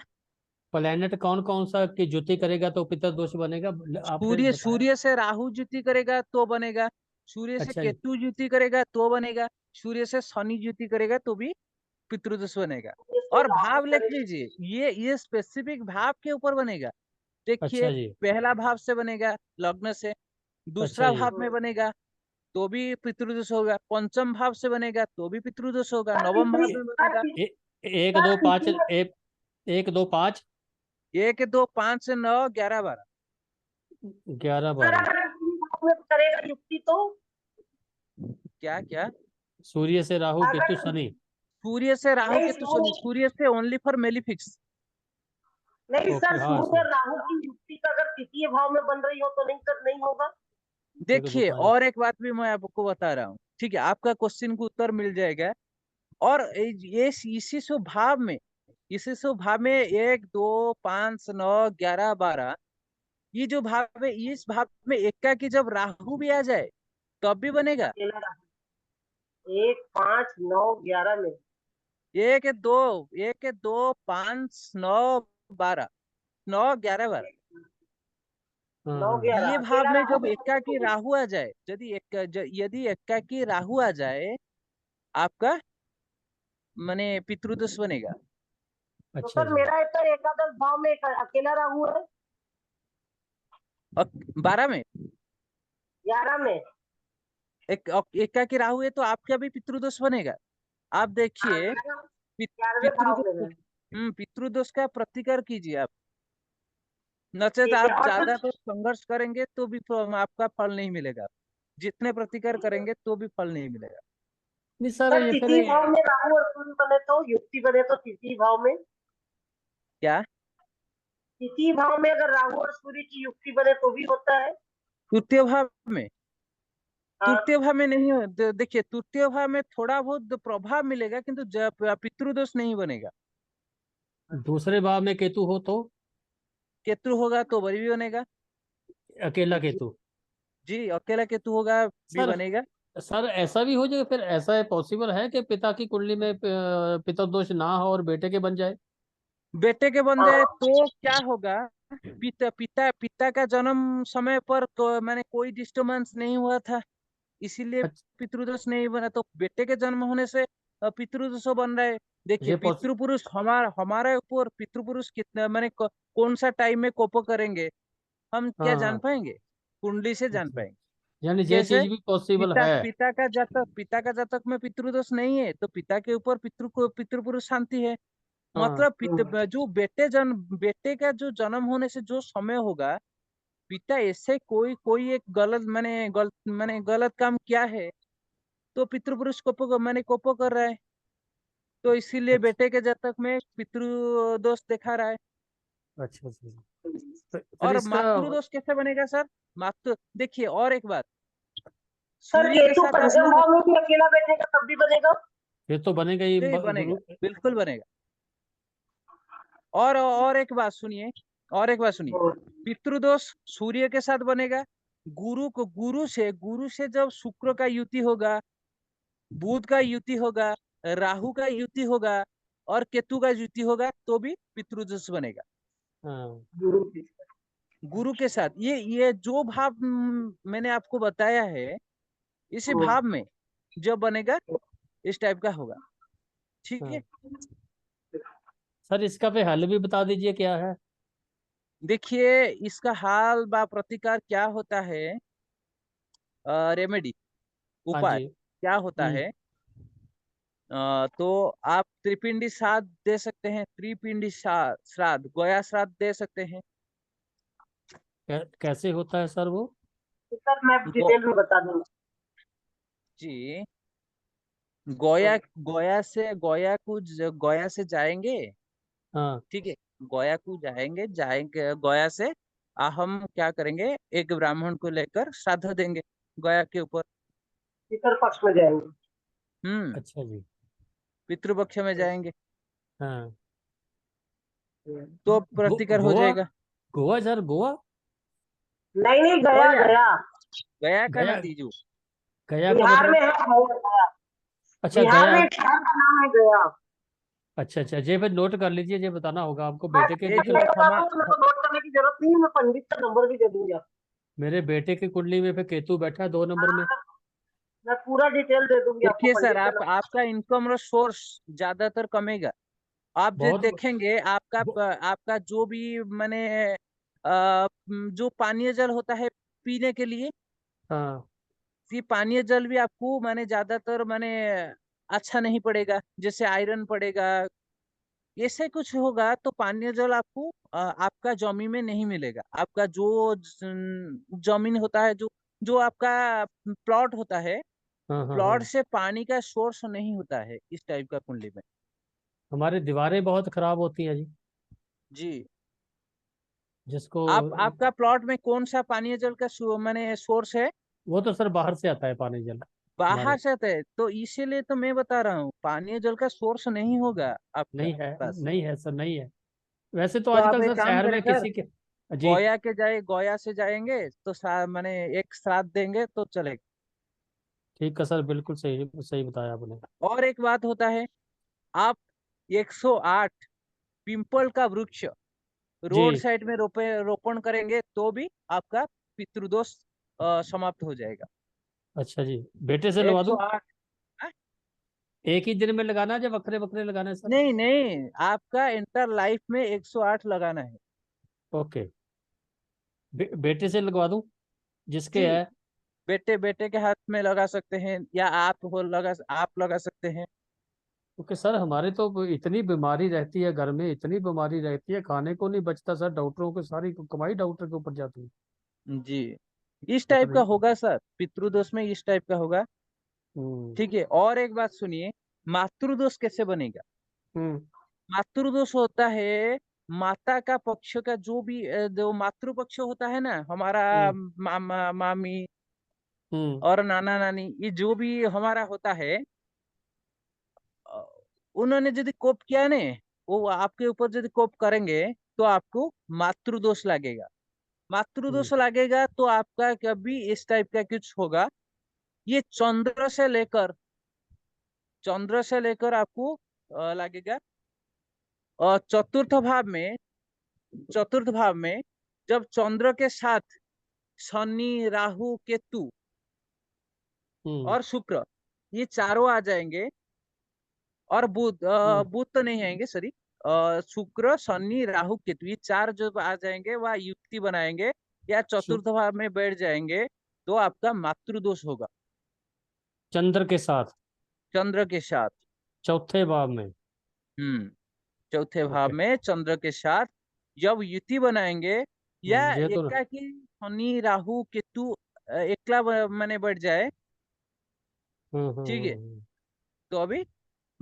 प्लेनेट कौन कौन सा की ज्योति करेगा तो पितर दोष बनेगा? आपने सूर्य बताया। सूर्य से राहु युति करेगा तो बनेगा। सूर्य से अच्छा जी। केतु युति करेगा तो बनेगा। सूर्य से शनि युति करेगा तो भी पितृदोष बनेगा। जैसे और राहु भाव लिख करे। लीजिए, ये स्पेसिफिक भाव के ऊपर बनेगा। देखिए, अच्छा जी। पहला भाव से बनेगा, लग्न से। अच्छा दूसरा जी। भाव में बनेगा तो भी पितृदोष होगा। पंचम भाव से बनेगा तो भी पितृदोष होगा। सर नवम भाव ए, में बनेगा। ए, एक सर दो पाँच, तीसरी, एक दो पाँच, 1 2 5 9 11 12। 11 सर 12। अगर तीसरी भाव में करेगा युक्ति तो, क्या क्या? सूर्य से राहु केतु अगर शनि। सूर्य से राहु नहीं केतु शनि। सूर्य से ओनली फॉर मेलिफिक्स। नहीं ओके, सर, हाँ सूर्य सर। और राहु की युक्ति का अगर तृतीय भाव में बन रही हो तो नहीं कर नहीं होगा। एक दो देखिए, पाँच। और एक बात भी मैं आपको बता रहा हूँ, ठीक है। आपका क्वेश्चन को उत्तर मिल जाएगा। और ये इसी शुभ भाव में 1 2 5 9 11 12, ये जो भाव है, इस भाव में एका की जब राहु भी आ जाए तब भी बनेगा। अकेला राहु 1 5 9 11 में। 1 2 1 2 5 9 12, 9 11 12। 9 हाँ। 11 ये भाव अकेला में राहु जब भी एका तो की होगा। राहु आ जाए, यदि एका की राहु आ जाए, आपका माने पितृदोष बनेगा। तो अच्छा सर जी। मेरा तो एकादश भाव में अकेला राहु है। 12 में 11 में। एका की राहु है तो आपका भी पितृदोष बनेगा। आप हाँ, देखिए, 11 11वें भाव में है। पितृदोष का प्रतिकार कीजिए आप, नचेत ठीक है। आप और ज्यादा कुछ? तो संघर्ष करेंगे तो भी आपका फल नहीं मिलेगा, जितने प्रतिकार करेंगे तो भी फल नहीं मिलेगा। नहीं सर, सर ये फिर तिथि भाव में राहु और सूर्य बने तो, युक्ति बने तो तिथि भाव में, क्या तिथि भाव में अगर राहु और सूर्य की युक्ति बने तो भी होता है? तृतीय भाव में? हाँ। तृतीय भाव में नहीं देखिए, तृतीय भाव में थोड़ा बहुत प्रभाव मिलेगा, किंतु पितृदोष नहीं बनेगा। दूसरे भाव में केतु हो तो केतु होगा तो भी बनेगा। अकेला केतु। जी, अकेला केतु होगा भी सर बनेगा। सर ऐसा भी हो जाए, फिर ऐसा है पॉसिबल है कि पिता की कुंडली में पिता दोष ना हो और बेटे के बन जाए? बेटे के बन हाँ। जाए तो क्या होगा, पिता का जन्म समय पर मैंने कोई डिस्टर्बेंस नहीं हुआ था, इसीलिए अच्छा, पितृदोष नहीं बना। तो बेटे के जन्म होने से पितृदोष बन रहा है। देखिए, ये पॉस पितृपुरुष हमारे ऊपर पितृपुरुष कितना मैंने कौन सा टाइम में कोप करेंगे, हम क्या हाँ जान हाँ। पाएंगे? कुंडली से जान अच्छा, पाएंगे। यानी ये कैसे? चीज भी पॉसिबल है। पिता का जातक में पितृदोष नहीं है तो पिता के ऊपर पितृपुरुष शांति है। हाँ मतलब जो बेटे का जो जन्म होने से जो समय होगा, पिता ऐसे कोई कोई एक गलत काम किया है तो पितृपुरुष कोपो कर रहा है, तो इसीलिए अच्छा बेटे के जातक में पितृदोष दिखा रहा है। अच्छा अच्छा। फिर और इसका मातृदोष कैसे बनेगा सर? मातृ देखिए, और एक बात, सर सूर्य के केतु साथ आप पंचम लोग भाव में भी अकेला बैठेगा तब भी बनेगा? ये तो बनेगा ही जी बनेगा, गुरु। बिल्कुल बनेगा। और एक बात सुनिए, और एक बात सुनिए, पितृदोष सूर्य के साथ बनेगा। गुरु से जब शुक्र का युति होगा, बुध का युति होगा, राहु का युति होगा और केतु का युति होगा तो भी पितृदोष बनेगा। हाँ गुरु की। गुरु के साथ ये जो भाव मैंने आपको बताया है, इसी भाव में जो बनेगा इस टाइप का होगा। ठीक है। हाँ। सर इसका पे हल भी बता दीजिए क्या है? देखिए, इसका हाल बा प्रतिकार क्या होता है, रेमेडी, हाँ उपाय जी। क्या होता है? तो आप त्रिपिंडी श्राद्ध दे सकते हैं, त्रिपिंडी श्राद्ध, गया श्राद्ध दे सकते हैं। कैसे होता है सर वो? सर मैं गो, डिटेल में बता दूंगा। जी, गया से जाएंगे। हाँ ठीक है, गया गया से हम क्या करेंगे, एक ब्राह्मण को लेकर श्राद्ध देंगे गया के ऊपर। पितर पक्ष में जाएंगे। हम्म अच्छा जी। पितृपक्ष में जाएंगे हाँ। तो प्रतिकार हो गोवा, जाएगा। गोवा सर, गोवा। नहीं नहीं, गया गया, गया। गया का गया, नतीजू। गया का बिहार में मतलब? है गया। अच्छा बिहार गया। में एक शहर का नाम है गया। अच्छा अच्छा, ये फिर नोट कर लीजिए, ये बताना होगा आपको मैं बेटे के ये जो मैं बता हमा दूं, मेरे को नोट करने की जरूरत नहीं है, मैं पंडित का नंबर भी दे दूंगा। मेरे बेटे की कुंडली में फिर केतु बैठा है 2 नंबर में। मैं पूरा डिटेल दे दूंगी आपको, देखिए सर, पंडित का नंबर। आपका इनकम और सोर्स ज्यादातर कमेगा। आप जो बहुत देखेंगे, ब- आपका जो भी मैंने जो पानीय जल होता है पीने के लिए, हाँ ये पानीय जल भी आपको मैंने ज्यादातर मैंने अच्छा नहीं पड़ेगा, जैसे आयरन पड़ेगा। ऐसे कुछ होगा तो पानीय जल आपको आपका जमीन में नहीं मिलेगा। आपका जो जमीन होता है, जो जो आपका प्लॉट होता है, हाँ हाँ प्लॉट हाँ। से पानी का सोर्स नहीं होता है इस टाइप का कुंडली में। हमारी दीवारें बहुत खराब होती हैं जी, जी, जिसको आपका प्लॉट में कौन सा पानीय जल का मैंने सोर्स है? वो तो सर बाहर से आता है पानी जल बाहर हमारे। से आता है, तो इसीलिए तो मैं बता रहा हूँ पानीय जल का सोर्स नहीं होगा आपका नहीं है, पास। नहीं है सर, नहीं है। वैसे तो तो आप आजकल एक सर काम शहर करें में सर, किसी के। जी। गया से जाएंगे तो मैंने एक श्राद्ध देंगे तो चलेगा। ठीक है सर, बिल्कुल सही सही बताया आपने। और एक बात होता है, आप 108 पिंपल का वृक्ष रोड जी। साइड में रोपण करेंगे तो भी आपका पितृदोष समाप्त हो जाएगा। अच्छा जी, बेटे से लगा दूं? 108। एक ही दिन में लगाना है या बकरे बकरे लगाना है सर? नहीं नहीं, आपका इंटर लाइफ में 108 लगाना है। ओके। बेटे से लगवा दूं जिसके जी, है? बेटे बेटे के हाथ में लगा सकते हैं, या आप लगा सकते हैं। क्योंकि सर हमारे तो इतनी बीमारी रहती है, घर में इतनी बीमारी रहती है, खाने को नहीं बचता सर, डॉक्टरों की सारी कमाई डॉक्टर के ऊपर जाती है। जी, इस पता टाइप का नहीं। होगा सर, पितृदोष में इस टाइप का होगा। हम्म। ठीक है, और एक बात सुनिए, मातृदोष कैसे बनेगा। हम्म। मातृदोष होता है माता का पक्ष का जो भी जो मातृ पक्ष होता है ना, हमारा हम्म। मामा मामी हम्म। और नाना नानी, ये जो भी हमारा होता है, अ, उन्होंने यदि कोप किया ने, वो आपके ऊपर यदि कोप करेंगे तो आपको मातृदोष लगेगा। हम्म। मातृदोष लगेगा तो आपका कभी इस टाइप का कुछ होगा। ये चंद्र से लेकर आपको लगेगा। और चतुर्थ भाव में जब चंद्र के साथ शनि राहु केतु हम्म। और शुक्र, ये चारों आ जाएंगे, और हम्म। बुध तो नहीं आएंगे, सॉरी, शुक्र शनि राहु केतु, ये चार जो आ जाएंगे वह युक्ति बनाएंगे या शु- चतुर्थ भाव में बैठ जाएंगे, तो आपका मातृदोष होगा। चंद्र के साथ चंद्र के साथ। चौथे भाव में। हम्म। चौथे भाव ओके। में चंद्र के साथ जब युति बनाएंगे, या ये तो। एकाकी शनि राहु केतु एकला माने बैठ जाए, हम्म। ठीक है, तो अभी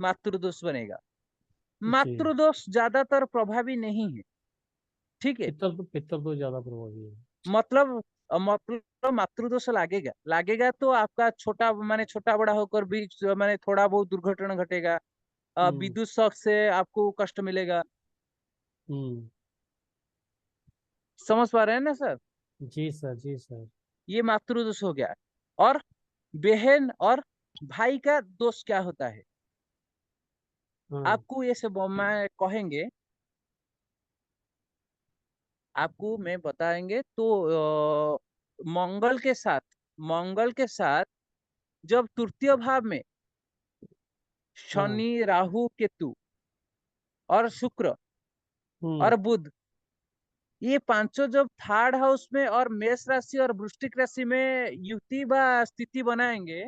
मातृदोष बनेगा। जी। मातृदोष ज्यादातर प्रभावी नहीं है। ठीक है, पित्तल तो ज्यादा प्रभावी है। मतलब मातृदोष लागेगा तो आपका छोटा माने छोटा बड़ा होकर भी माने थोड़ा बहुत दुर्घटना घटेगा। हम्म। विद्युत शॉक से आपको कष्ट मिलेगा। हम्म। समझ पा रहे हैं ना सर। जी सर, जी सर। ये मातृदोष हो गया। और बहन और भाई का दोष क्या होता है, हाँ। आपको ये सब मैं कहेंगे, आपको मैं बताएंगे तो मंगल के साथ, मंगल के साथ जब तृतीय भाव में हाँ। शनि राहु केतु और शुक्र हम्म। और बुध, ये पांचों जब थर्ड हाउस में और मेष राशि और वृश्चिक राशि में युति व स्थिति बनाएंगे,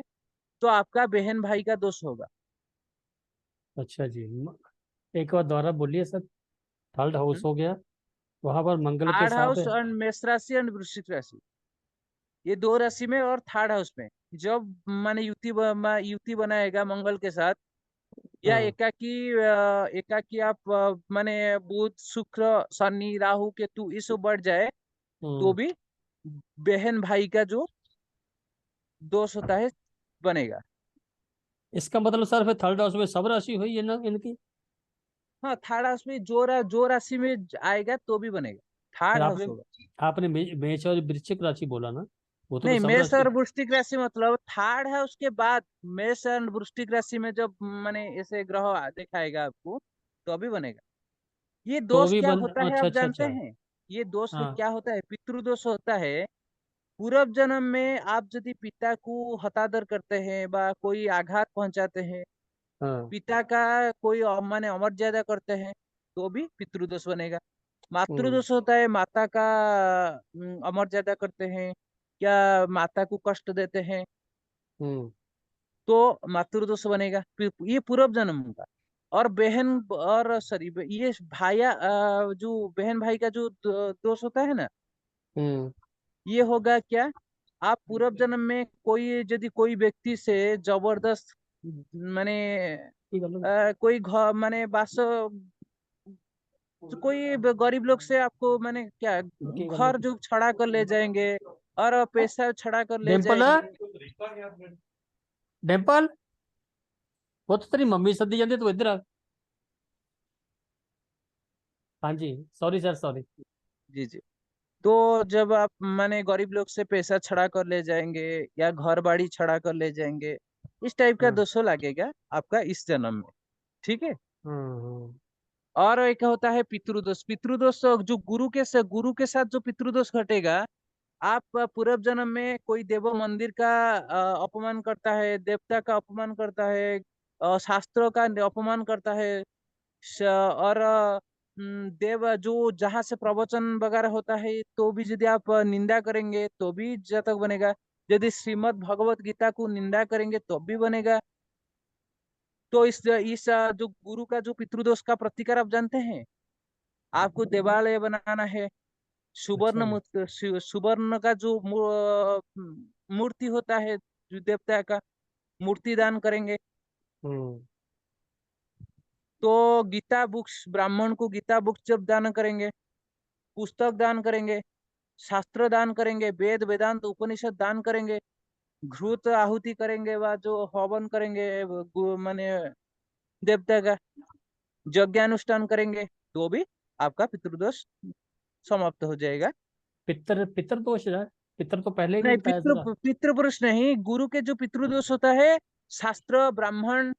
तो आपका बहन भाई का दोष होगा। अच्छा जी। एक बार दोबारा बोलिए सर। थर्ड हाउस हो गया, वहां पर मंगल के थर्ड साथ हाउस है। और मेष राशि और वृश्चिक राशि, ये दो राशि में और थर्ड हाउस में जब माने युति बनाएगा मंगल के साथ, या हाँ। एकाकी आप माने बुध शुक्र शनि राहु केतु ये सब बढ़ जाए, तो हम्म। भी बहन भाई का जो दोष होता है बनेगा। इसका मतलब सर फिर थर्ड हाउस में सब राशि हुई है ना इनकी। हाँ, थर्ड हाउस में जो राशि में आएगा तो भी बनेगा, फिर थर्ड आपने हाउस होगा। आपने मेष और वृश्चिक राशि बोला ना, वो तो नहीं, सब मेष राशि। और वृश्चिक राशि मतलब थर्ड है, उसके बाद मेष और वृश्चिक राशि में जब माने ऐसे ग्रह दिखाएगा आपको, तो अभी बनेगा। ये तो दोष भी क्या बन होता है अच्छा आप अच्छा जानते अच्छा। हैं। ये दोष हाँ। क्या होता है, पितृदोष होता है। पूर्व जन्म में आप यदि पिता को हतादर करते हैं बा कोई आघात पहुंचाते हैं, हाँ। पिता का कोई माने अमर्यादा करते हैं, तो भी पितृदोष बनेगा। हम्म। मातृदोष होता है माता का अमर्यादा करते हैं, क्या माता को कष्ट देते हैं, हम्म। तो मातृदोष बनेगा। ये पूर्व जन्म का। और बहन और सॉरी, ये भाया जो बहन भाई का जो दोष होता है ना, हम्म। ये होगा क्या, आप पूर्व जन्म में कोई यदि कोई व्यक्ति से जबरदस्त माने ठीक है लो। कोई घर माने बास तो कोई गरीब लोग से आपको माने क्या ठीक है लो। घर जो छड़ा कर ले जाएंगे और पैसा छड़ा कर ले डिम्पल है? जाएंगे। डिम्पल, वो तो तेरी मम्मी सदी जाती, तू इधर आ। हाँ जी। Sorry sir, sorry. जी जी। तो जब आप माने गरीब लोग से पैसा छड़ा कर ले जाएंगे या घर बाड़ी छड़ा कर ले जाएंगे, इस टाइप का हाँ। दोषो लगेगा आपका इस जन्म में। ठीक है। हाँ। और एक होता है पितृदोष। पितृदोष जो गुरु के साथ जो पितृदोष घटेगा, आप पूर्व जन्म में कोई देव मंदिर का अपमान करता है, देवता का अपमान करता है, शास्त्रों का अपमान करता है, और देव जो जहाँ से प्रवचन वगैरह होता है, तो भी यदि आप निंदा करेंगे तो भी जातक बनेगा। यदि श्रीमद् भगवत गीता को निंदा करेंगे तो भी बनेगा। तो इस जो गुरु का जो पितृदोष का प्रतिकार आप जानते हैं, आपको देवालय बनाना है, अच्छा सुवर्ण जी। सुवर्ण का जो मूर्ति होता है, जो देवता का मूर्ति दान करेंगे। हम्म। तो गीता बुक्स, ब्राह्मण को गीता बुक्स जब दान करेंगे, पुस्तक दान करेंगे, शास्त्र दान करेंगे, वेद वेदांत उपनिषद दान करेंगे, घृत आहुति करेंगे, व जो हवन करेंगे माने देवता का यज्ञानुष्ठान करेंगे, तो भी आपका पितृदोष समाप्त हो जाएगा। पितर पितर दोष है, पितर तो पहले ही नहीं, मिलता है सर। पितृपुरुष नहीं, गुरु के जो पितृदोष होता है, शास्त्र, ब्राह्मण,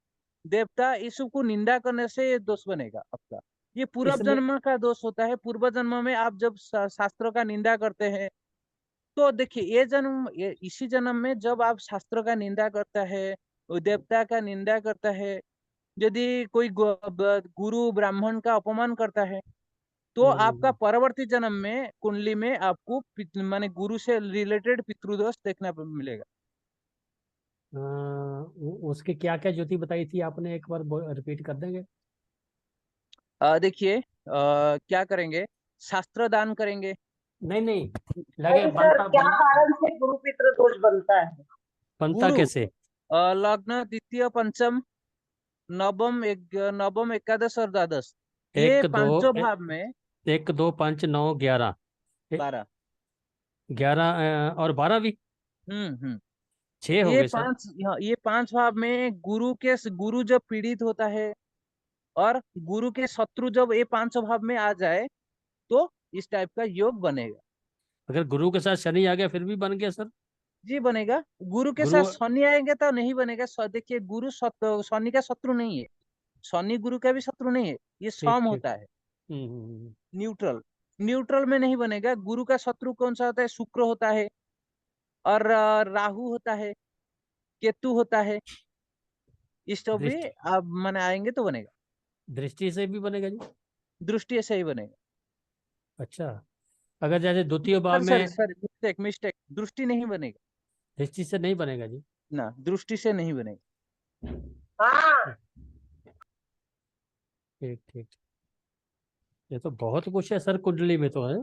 देवता, ये सब को निंदा करने से ये दोष बनेगा आपका। ये पूर्व इसमें जन्म का दोष होता है। पूर्व जन्म में आप जब शास्त्र का निंदा करते हैं, तो देखिए इसी जन्म में जब आप शास्त्र का निंदा करता है, वो देवता का निंदा करता है, यदि कोई गुरु ब्राह्मण का अपमान करता है, तो आपका हम्म, परवर्ती जन्म में कुंडली में आपको माने गुरु से रिलेटेड पितृदोष देखना मिलेगा। उसके क्या क्या ज्योति बताई थी आपने, एक बार रिपीट कर देंगे? देखिए, क्या करेंगे, शास्त्र दान करेंगे। नहीं नहीं, लगे नहीं सर, बनता क्या कारण से गुरु पितृ दोष बनता है? बनता गुरु कैसे? लग्न द्वितीय पंचम नवम नवम एकादश और द्वादश, ये एक दो पांचों भाव में एक दो पाँच नौ 11, 12। 11 और 12 भी हम्म। 6 हो ये गए सर। ये पांच भाव में गुरु जब पीड़ित होता है, और गुरु के शत्रु जब ये पांचों भाव में आ जाए, तो इस टाइप का योग बनेगा। अगर गुरु के साथ शनि आ गया फिर भी बन गया सर? जी बनेगा। गुरु के गुरु। साथ शनि आएंगे तो नहीं बनेगा। देखिए, शनि का शत्रु नहीं है, शनि गुरु का भी शत्रु नहीं है, ये ठीक सम ठीक। होता है, हम्म। न्यूट्रल। न्यूट्रल में नहीं बनेगा। गुरु का शत्रु कौन सा होता है? शुक्र होता है, और राहु होता है, केतु होता है। इस सब भी दृष्टि आप माने आएंगे तो बनेगा। दृष्टि से भी बनेगा जी? दृष्टि से ही बनेगा। अच्छा, अगर जैसे द्वितीय भाव सर सर में सर, मिस्टेक मिस्टेक, दृष्टि नहीं बनेगा। दृष्टि से नहीं बनेगा जी? ना, दृष्टि से नहीं बनेगा। हाँ। ठीक ठीक। ये तो बहुत कुछ है सर कुंडली में तो है।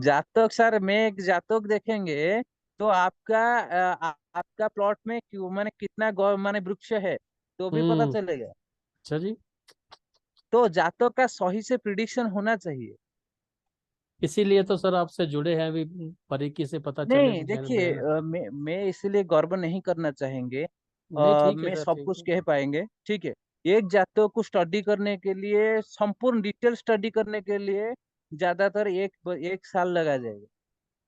जातक सर, में एक जातक देखेंगे, तो आपका प्लॉट में क्यों माने कितना गौ माने वृक्ष है, तो भी पता हम्म। चलेगा। अच्छा जी। तो जातक का सही से प्रिडिक्शन होना चाहिए। इसीलिए तो सर आपसे जुड़े हैं अभी, बारीकी से पता चले नहीं तो जान देखिए, जाएगा। मैं इसलिए गर्व नहीं करना चाहेंगे, नहीं ठीक है मैं सर, सब ठीक कुछ है। कह पाएंगे, ठीक है। एक जातक को स्टडी करने के लिए, संपूर्ण डिटेल स्टडी करने के लिए, ज्यादातर एक साल लगा जाएगा,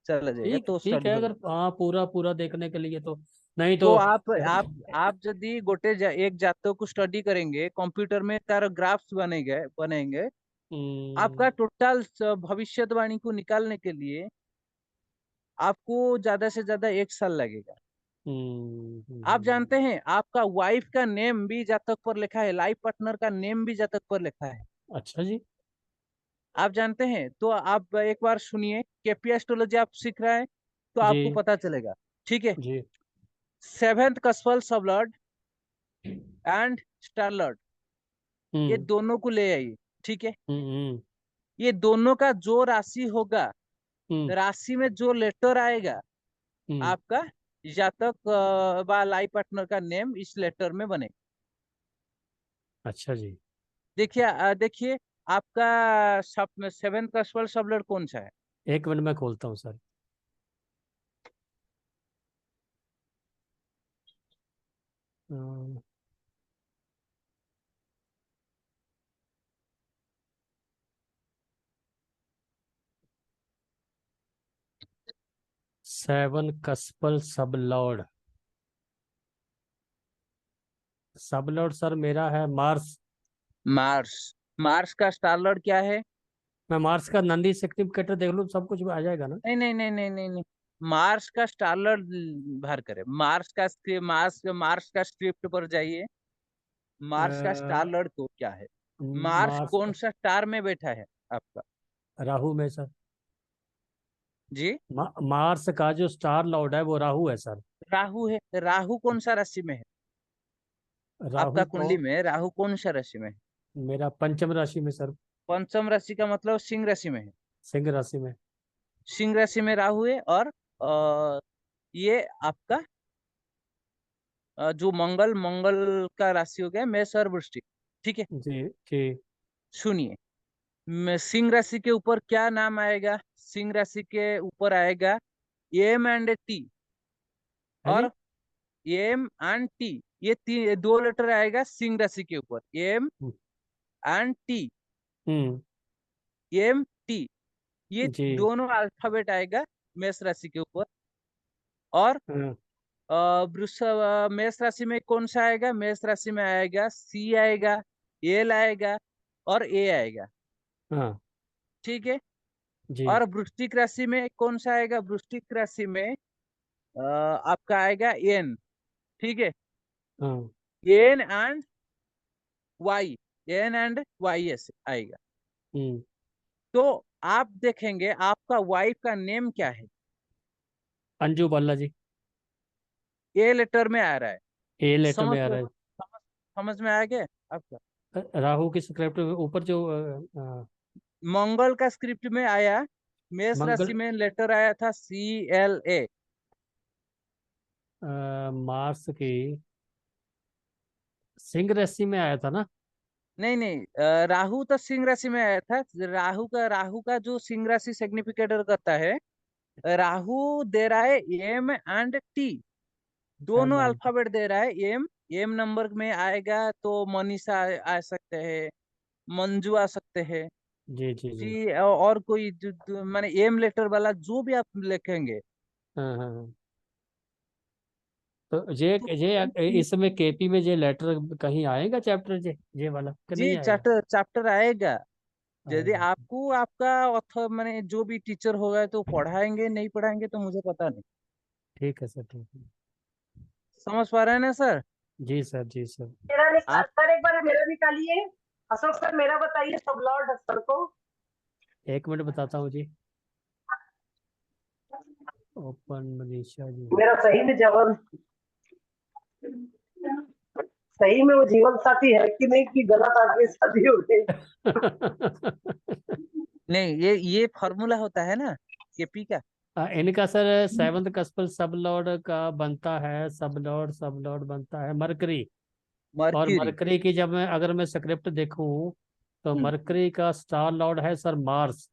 चला जाएगा ठीक तो ठीक स्टडी है, हो अगर जाएगा। हाँ पूरा पूरा देखने के लिए तो। नहीं तो तो आप यदि एक जातक को स्टडी करेंगे, कंप्यूटर में तार ग्राफ्स बनेंगे, हम्म आपका टोटल भविष्यवाणी को निकालने के लिए आपको ज्यादा से ज्यादा एक साल लगेगा। आप जानते हैं, आपका वाइफ का नेम भी जातक पर लिखा है, लाइफ पार्टनर का नेम भी जातक पर लिखा है। अच्छा जी। आप जानते हैं? तो आप एक बार सुनिए, केपी एस्ट्रोलॉजी आप सीख रहे हैं, तो जी आपको पता चलेगा, ठीक है। जी। सेवेंथ कस्पल सबलॉर्ड एंड स्टारलॉर्ड, ये हम्म दोनों को ले आइए, ठीक है। हम्म ये दोनों का जो राशि होगा, हम्म राशि में जो लेटर आएगा, हम्म। आपका जातक व लाइफ पार्टनर का नेम इस लेटर में बने। अच्छा जी। देखिए, देखिए, आपका सेवेंथ कस्पल सबलॉर्ड कौन सा है? एक मिनट में खोलता हूँ सर। अ, 7 कस्पल सब लॉर्ड। सब लॉर्ड सर मेरा है मार्स। मार्स। मार्स का स्टारलॉर्ड क्या है? मैं मार्स का नंदी सर्टिफिकेट देख लूँ सब कुछ आ जाएगा ना? नहीं नहीं नहीं नहीं नहीं नहीं, मार्स का स्टारलॉर्ड भर करे, मार्स का स्क्रिप्ट पर जाइए। मार्स का अ, स्टारलॉर्ड को क्या है? मार्स मार्स कौन सा स्टार में बैठा है आपका? राहु में सर। जी, मार्स का जो स्टार लॉर्ड है वो राहु है सर। राहु है। राहु कौन सा राशि में है? आपका राहु कुंडली को में राहु कौन सा राशि में है? मेरा पंचम राशि में सर, पंचम राशि का मतलब सिंह राशि में है। सिंह राशि में। सिंह राशि में राहु है, और ये आपका जो मंगल मंगल का राशि हो गया मेष और वृश्चिक। ठीक है, जी जी। सुनिए। सिंह राशि के ऊपर क्या नाम आएगा? सिंह राशि के ऊपर आएगा एम एंड टी, है जी। और एम एंड टी, ये तीन, ये दो लेटर आएगा सिंह राशि के ऊपर, M hmm and T, hmm, M T, ये जी। दोनों अल्फाबेट आएगा मेष राशि के ऊपर। और हाँ मेष राशि में कौन सा आएगा? मेष राशि में आएगा सी आएगा, एल आएगा, और ए आएगा। हाँ ठीक है। जी। और वृश्चिक राशि में कौन सा आएगा? वृश्चिक राशि में आपका आएगा एन। ठीक है, हाँ N and Y, N and Y ऐसे आएगा। हम्म, तो आप देखेंगे आपका वाइफ का नेम क्या है? अंजू बाला जी। ए लेटर में आ रहा है। ए लेटर समझ में आ रहा है। समझ समझ में आ गया आपका? राहु की स्क्रिप्ट में ऊपर जो मंगल का स्क्रिप्ट में आया, मेष मंगल राशि में लेटर आया था CLA। मार्स की सिंह राशि में आया था ना। नहीं नहीं, राहु तो सिंह राशि में आया था। राहु का जो सिंह राशि सिग्निफिकेट करता है, राहु दे रहा है एम एंड टी, एम दोनों एंड, अल्फाबेट दे रहा है। एम, एम नंबर में आएगा तो मनीषा आ सकते हैं, मंजू आ सकते हैं। जी जी जी। टी और कोई माने एम लेटर वाला जो भी आप लिखेंगे। हाँ हाँ हाँ। तो तो ये इसमें केपी में ये लेटर कहीं आएगा चैप्टर ये वाला कि जी नहीं आएगा? चैप्टर चैप्टर आएगा। यदि आएगा। आपको आपका ऑथर माने जो भी टीचर होगा तो पढ़ाएंगे, नहीं पढ़ाएंगे तो मुझे पता नहीं। ठीक है सर, ठीक है। समझ पा रहे हैं ना सर? जी सर, जी सर। मेरा निकाल आप सर, एक बार मेरा निकालिए। अशोक सर मेरा बताइए, सब लॉर्ड सर को। 1 मिनट बताता हूँ जी। ओपन मनीषा जी। मेरा सही में जवान, सही में वो जीवन साथी है कि नहीं, कि गलत आदमी से शादी हो गई। नहीं, ये फॉर्मूला होता है ना केपी का। इनका सर 7th कस्पल सब लॉर्ड का बनता है, सब लॉर्ड बनता है मरकरी। और मर्क्यूरी। मरकरी की जब मैं अगर मैं स्क्रिप्ट देखूं तो हम्म, मरकरी का स्टार लॉर्ड है सर मार्स।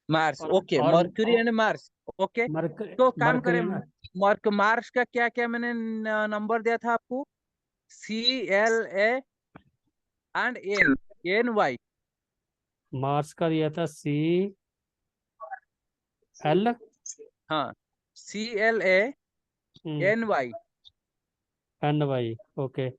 मार्स। ओके, और mercury and Mars. Okay, mercury तो काम करें। मरकरी में मार्स का क्या क्या मैंने नंबर दिया था आपको? CLA and NY। मार्स का दिया था CL। हाँ, CLA NY। NY। ओके।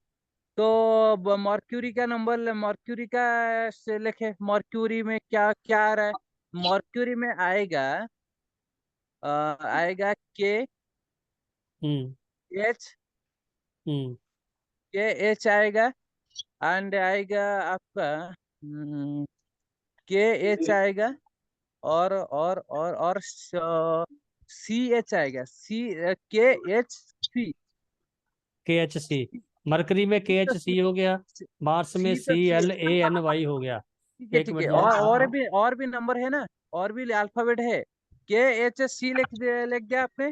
तो मर्क्यूरी का नंबर, मर्क्यूरी का से लिखे। मर्क्यूरी में क्या क्या आ रहा है? मर्क्यूरी में आएगा आएगा हम्म H, हम्म KH आएगा। एंड आएगा आपका KH आएगा, और CH आएगा। KHC। KHC। मरकरी में KHC हो गया। मार्स में सी तो CLANY हो गया। एक ठीक है। मिनट जी। और भी नंबर है ना, और भी अल्फाबेट है। KHC लिख दिया आपने।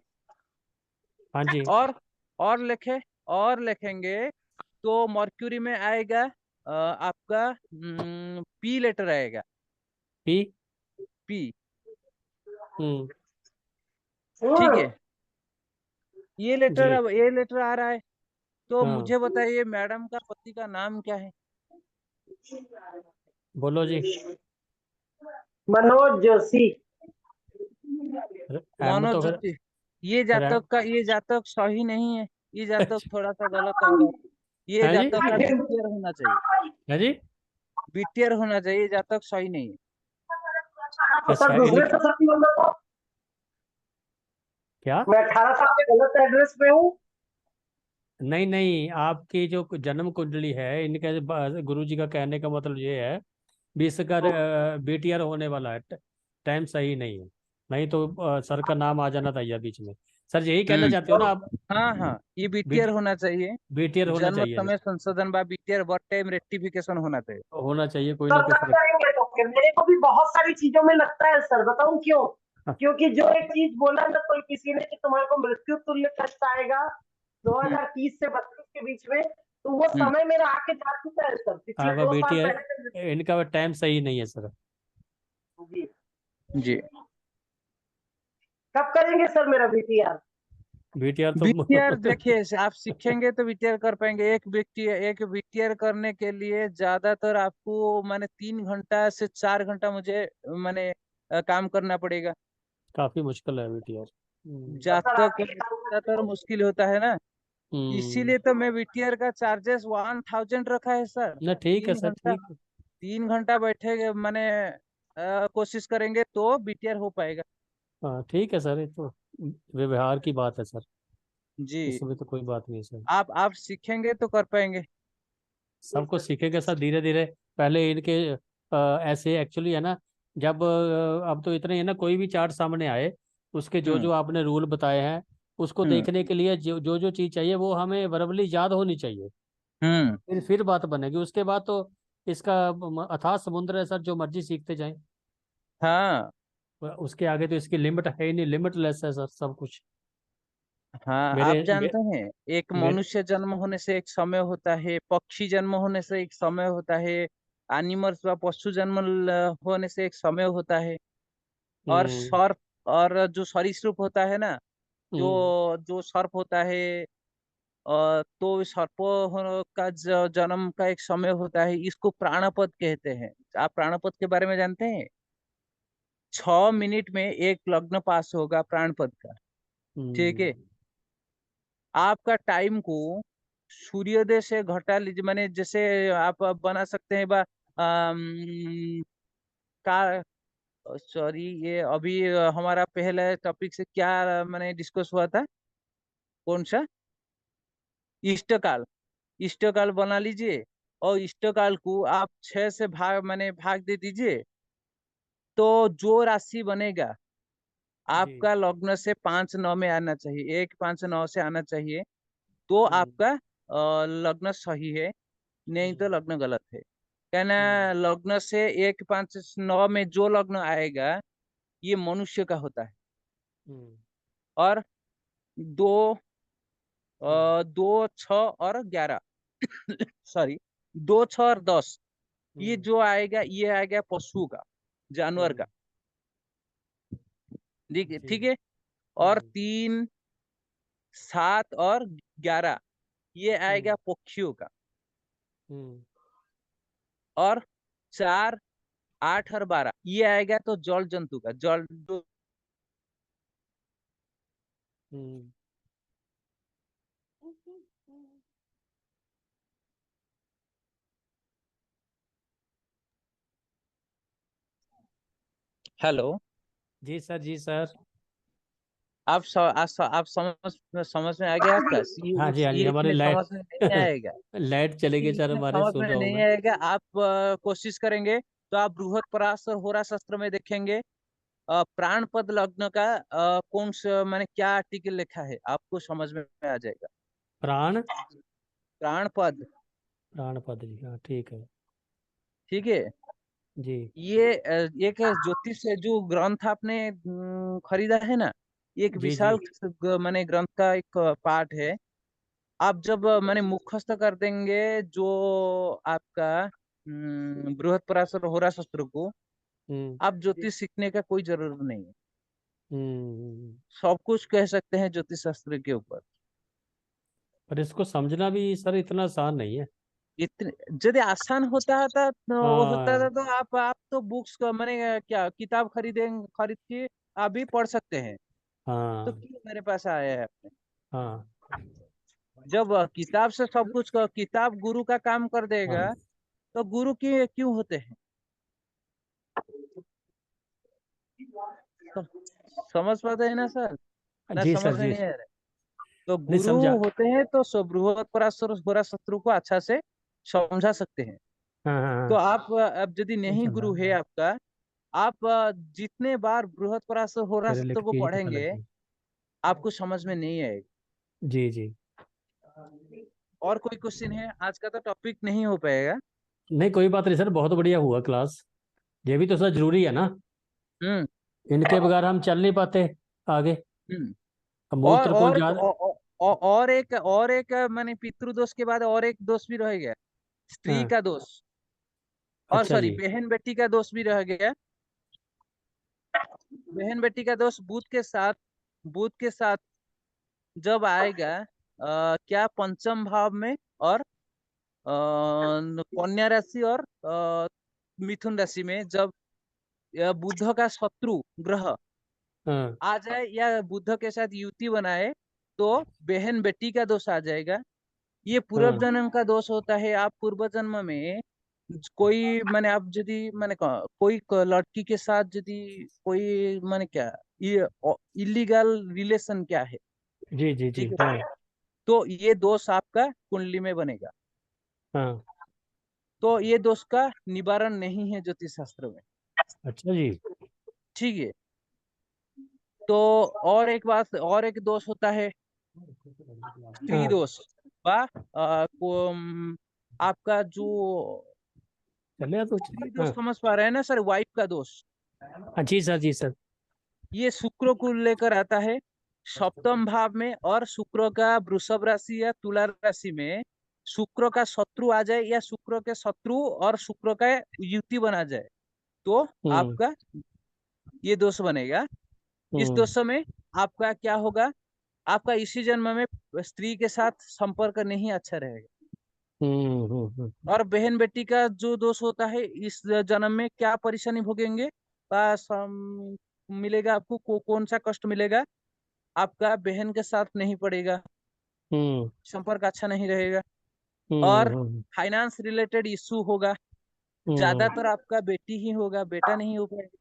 हाँ जी। और और लिखे, और लिखेंगे तो मर्क्यूरी में आएगा आपका P लेटर आएगा। P। P। हम्म ठीक है, ये लेटर, जी। अब ये लेटर आ रहा है। तो हाँ मुझे बताइए मैडम का पति का नाम क्या है? बोलो जी। मनोज जोशी। M मनोज तो फिर जोशी। रैम ये जातक सही नहीं है। ये जातक थोड़ा सा गलत आ रहा है। ये है जी। जातक का बीटीआर होना चाहिए। है जी। बीटीआर होना चाहिए, ये जातक सही नहीं है। तो सर अच्छा दूसरे इनके से सर बोल रहा था, क्या? मैं 18 साल के गलत एड्रेस पे हूँ। नहीं नहीं, आपकी जो जन्म कुंडली है इनके गुरु जी का कहने का मतलब ये है 20 का BTR होने वाला है। टाइम सही नहीं है, नहीं तो सर का नाम आ जाना था बीच में। सर यही कहना हम्म। चाहते हो ना आप? हाँ हाँ, ये बीटीआर होना चाहिए। बीटीआर होना जन्म चाहिए, समय संशोधन बा बीटीआर वर्ड टाइम रेक्टिफिकेशन होना चाहिए। होना चाहिए कोई सर ना कोई कब करेंगे? तो फिर मेरे को भी बहुत सारी चीजों में लगता है सर, बताऊं क्यों? हाँ। क्योंकि जो एक चीज बोला ना कोई किसी ने कि तुम्हारे को मृत्यु तुल्य कष्ट आएगा हम्म 2030 से 32 के बीच में, तो वो हम्म। समय मेरा आके जा चुका है सर, पिछले आपका 2 साल बीटीआर, पहले का। इनका टाइम सही नहीं है सर। जी। जी। कब करेंगे सर मेरा बीटीआर? बीटीआर तो बीटीआर देखिए, आप सीखेंगे तो बीटीआर कर पाएंगे। एक बीटीआर करने के लिए ज्यादातर आपको माने 3 घंटा से 4 घंटा मुझे माने काम करना पड़ेगा। काफी मुश्किल है बीटीआर। तो जब सर आप तक ही काम ज्यादातर करते मुश्किल होता है ना, हम्म। इसीलिए तो मैं बीटीआर का चार्जेस 1000 रखा है सर। ना ठीक है तीन सर, घंटा ठीक है। 3 घंटा बैठे माने कोशिश करेंगे तो बीटीआर हो पाएगा। हाँ ठीक है सर, ये तो व्यवहार की बात है सर, जी। इसमें तो कोई बात नहीं सर। आप सीखेंगे तो कर पाएंगे। सब कुछ सीखेंगे सर धीरे धीरे। पहले इनके ऐसे एक्चुअली है ना, जब अब तो इतने है ना, कोई भी चार्ट सामने आए, उसके जो हम्म जो आपने रूल बताए हैं, उसको हम्म देखने के लिए जो जो जो चीज़ चाहिए वो हमें वर्बली याद होनी चाहिए। हम्म। फिर बात बनेगी, उसके बाद तो इसका अथाह समुद्र है सर, जो मर्जी सीखते जाएं। हाँ उसके आगे तो इसकी लिमिट है ही नहीं, लिमिटलेस है सर सब कुछ। हाँ, मेरे आप जानते हैं एक मेरे मनुष्य जन्म होने से एक समय होता है, पक्षी जन्म होने से एक समय होता है, एनिमल्स व पशु जन्म होने से एक समय होता है। और हम्म सर्प, और जो सरीसृप होता है ना, हम्म जो जो सर्प होता है, तो सर्प का जन्म का एक समय होता है। इसको प्राणपद कहते हैं। आप प्राणपद के बारे में जानते हैं? 6 मिनट में एक लग्न पास होगा प्राणपद का। ठीक है। हम्म। आपका टाइम को सूर्योदय से घटा लीजिए, माने जैसे आप बना सकते हैं बा का सॉरी, ये अभी हमारा पहले टॉपिक से क्या मैंने डिस्कस हुआ था, कौन सा? इष्टकाल। इष्टकाल बना लीजिए, और इष्टकाल को आप 6 से भाग दे दीजिए, तो जो राशि बनेगा जी। आपका लग्न से 5-9 में आना चाहिए, 1-5-9 से आना चाहिए, तो हम्म आपका लग्न सही है। नहीं तो हम्म लग्न गलत है। कहना, हम्म लग्न से 1-5-9 में जो लग्न आएगा ये मनुष्य का होता है। हम्म और दो हम्म 2, 6 और 11 सॉरी, 2, 6 और 10, ये हम्म जो आएगा ये आएगा पशु का, जानवर हम्म, का। ठीक है, जी। ठीक है। और हम्म 3, 7 और 11 ये हम्म आएगा पक्षियों का। हम्म और 4, 8 और 12 ये आएगा तो जल जंतु का, जल जो। हम्म हेलो। जी सर, जी सर। आप समझ में आ गया आपका? हाँ जी, हाँ जी, ये हमारी इतने लाइट समझ में नहीं आएगा। लाइट चलेगी ये सर इतने हमारे, समझ सुन में रहा हूँ नहीं मैं। आएगा। आप कोशिश करेंगे तो आप बृहत पराशर होरा शास्त्र में देखेंगे, प्राणपद लग्न का कौन सा मैंने क्या आर्टिकल लिखा है, आपको समझ में आ जाएगा। प्राण प्राणपद। प्राण पद जी, हाँ ठीक है। ठीक है। जी ये एक ज्योतिष से जो ग्रंथ आपने खरीदा है ना, ये एक जी जी। विशाल माने ग्रंथ का एक पार्ट है। आप जब माने मुखस्त कर देंगे जो आपका बृहद पराशर होरा शास्त्र को, हम्म आप ज्योतिष सीखने का कोई जरूरत नहीं है। हम्म। सब कुछ कह सकते हैं ज्योतिष शास्त्र के ऊपर। पर इसको समझना भी सर इतना आसान नहीं है। इतने यदि आसान होता था हाँ तो आप तो बुक्स का मैंने क्या किताब खरीद के आप भी पढ़ सकते हैं। तो हाँ क्यों मेरे पास आया है आपने? हाँ जब किताब से सब कुछ किताब गुरु का काम कर हाँ। देगा, तो गुरु की क्यों होते हैं? सम- समझ पाते हैं ना सर? ना जी समझ सर, में जी। नहीं आ रहा है? तो नहीं गुरु समझा। होते हैं तो बृहद पराशर होरा शत्रु को अच्छा से समझा सकते हैं। हाँ हाँ तो हाँ। आप अब यदि नहीं नहीं चल गुरु है रहा, आपका, आप जितने बार बृहद पराशर होरा तेरे शत्रु को लटकी पता पढ़ेंगे, लगी। आपको समझ में नहीं आएगा। जी जी। और कोई क्वेश्चन है? आज का तो टॉपिक नहीं हो पाएगा। नहीं कोई बात नहीं सर, बहुत बढ़िया हुआ क्लास। ये भी तो सर जरूरी है ना, हम्म इनके बगैर हम चल नहीं पाते आगे। हम्म अब और मूत्र को और ज्यादा। और एक माने पितृदोष के बाद और एक दोष भी रह गया, स्त्री हाँ। का दोष। और अच्छा सॉरी, जी। बहन बेटी का दोष भी रह गया। बहन बेटी का दोष बुध के साथ जब आएगा, क्या पंचम भाव में, और कन्या राशि और मिथुन राशि में, जब बुध का शत्रु ग्रह हाँ आ जाए या बुध के साथ युति बनाए, तो बहन बेटी का दोष आ जाएगा। ये पूर्व हाँ। जन्म का दोष होता है। आप पूर्व जन्म में कोई माने आप यदि माने कोई लड़की के साथ यदि कोई माने क्या, ये इलीगल रिलेशन क्या है, जी जी जी। ठीक है, हाँ तो ये दोष आपका कुंडली में बनेगा। हाँ। तो ये दोष का निवारण नहीं है ज्योतिष शास्त्र में, अच्छा जी। ठीक है। तो और एक बात, और एक दोष होता है स्त्री हाँ दोष, वा आपका जो चले तो। स्त्री दोष हाँ समझ पा रहे हैं ना सर, वाइफ का दोष। हाँ जी सर, जी सर। ये शुक्र को लेकर आता है सप्तम भाव में, और शुक्र का वृषभ राशि या तुला राशि में शुक्र का शत्रु आ जाए, या शुक्र के शत्रु और शुक्र का युति बना जाए, तो हम्म आपका ये दोष बनेगा। इस हम्म दोष में आपका क्या होगा, आपका इसी जन्म में स्त्री के साथ संपर्क नहीं अच्छा रहेगा। और बहन बेटी का जो दोष होता है, इस जन्म में क्या परेशानी भोगेंगे, बस मिलेगा आपको, कौन सा कष्ट मिलेगा, आपका बहन के साथ नहीं पड़ेगा, हम्म संपर्क अच्छा नहीं रहेगा, और हम्म फाइनेंस रिलेटेड इश्यू होगा। हम्म ज्यादातर आपका बेटी ही होगा, बेटा नहीं हो पाएगा।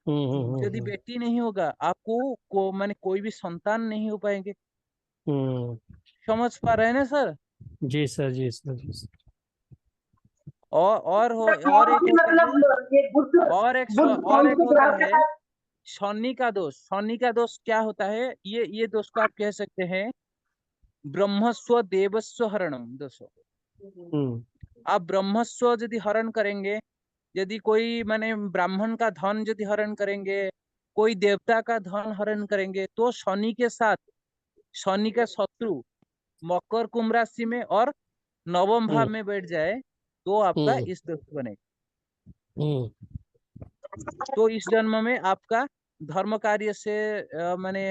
यदि हम्म बेटी नहीं होगा, आपको माने कोई भी संतान नहीं हो पाएंगे। हम्म। समझ पा रहे हैं ना सर? जी सर, जी सर, जी सर। और एक होता है, मतलब ये बुद्ध बुद्ध और कौन एक से होता ग्रह के है साथ? शनि का दोष। शनि का दोष क्या होता है, ये दोष को आप कह सकते हैं ब्रह्मस्व देवस्व हरणम दोष। हम्म आप ब्रह्मस्व यदि हरण करेंगे, यदि कोई माने ब्राह्मण का धन यदि हरण करेंगे, कोई देवता का धन हरण करेंगे, तो शनि के साथ शनि का शत्रु मकर कुंभ राशि में और नवम भाव हम्म में बैठ जाए, तो आपका हम्म इस दोष बनेगा। हम्म तो इस जन्म में आपका धर्म कार्य से माने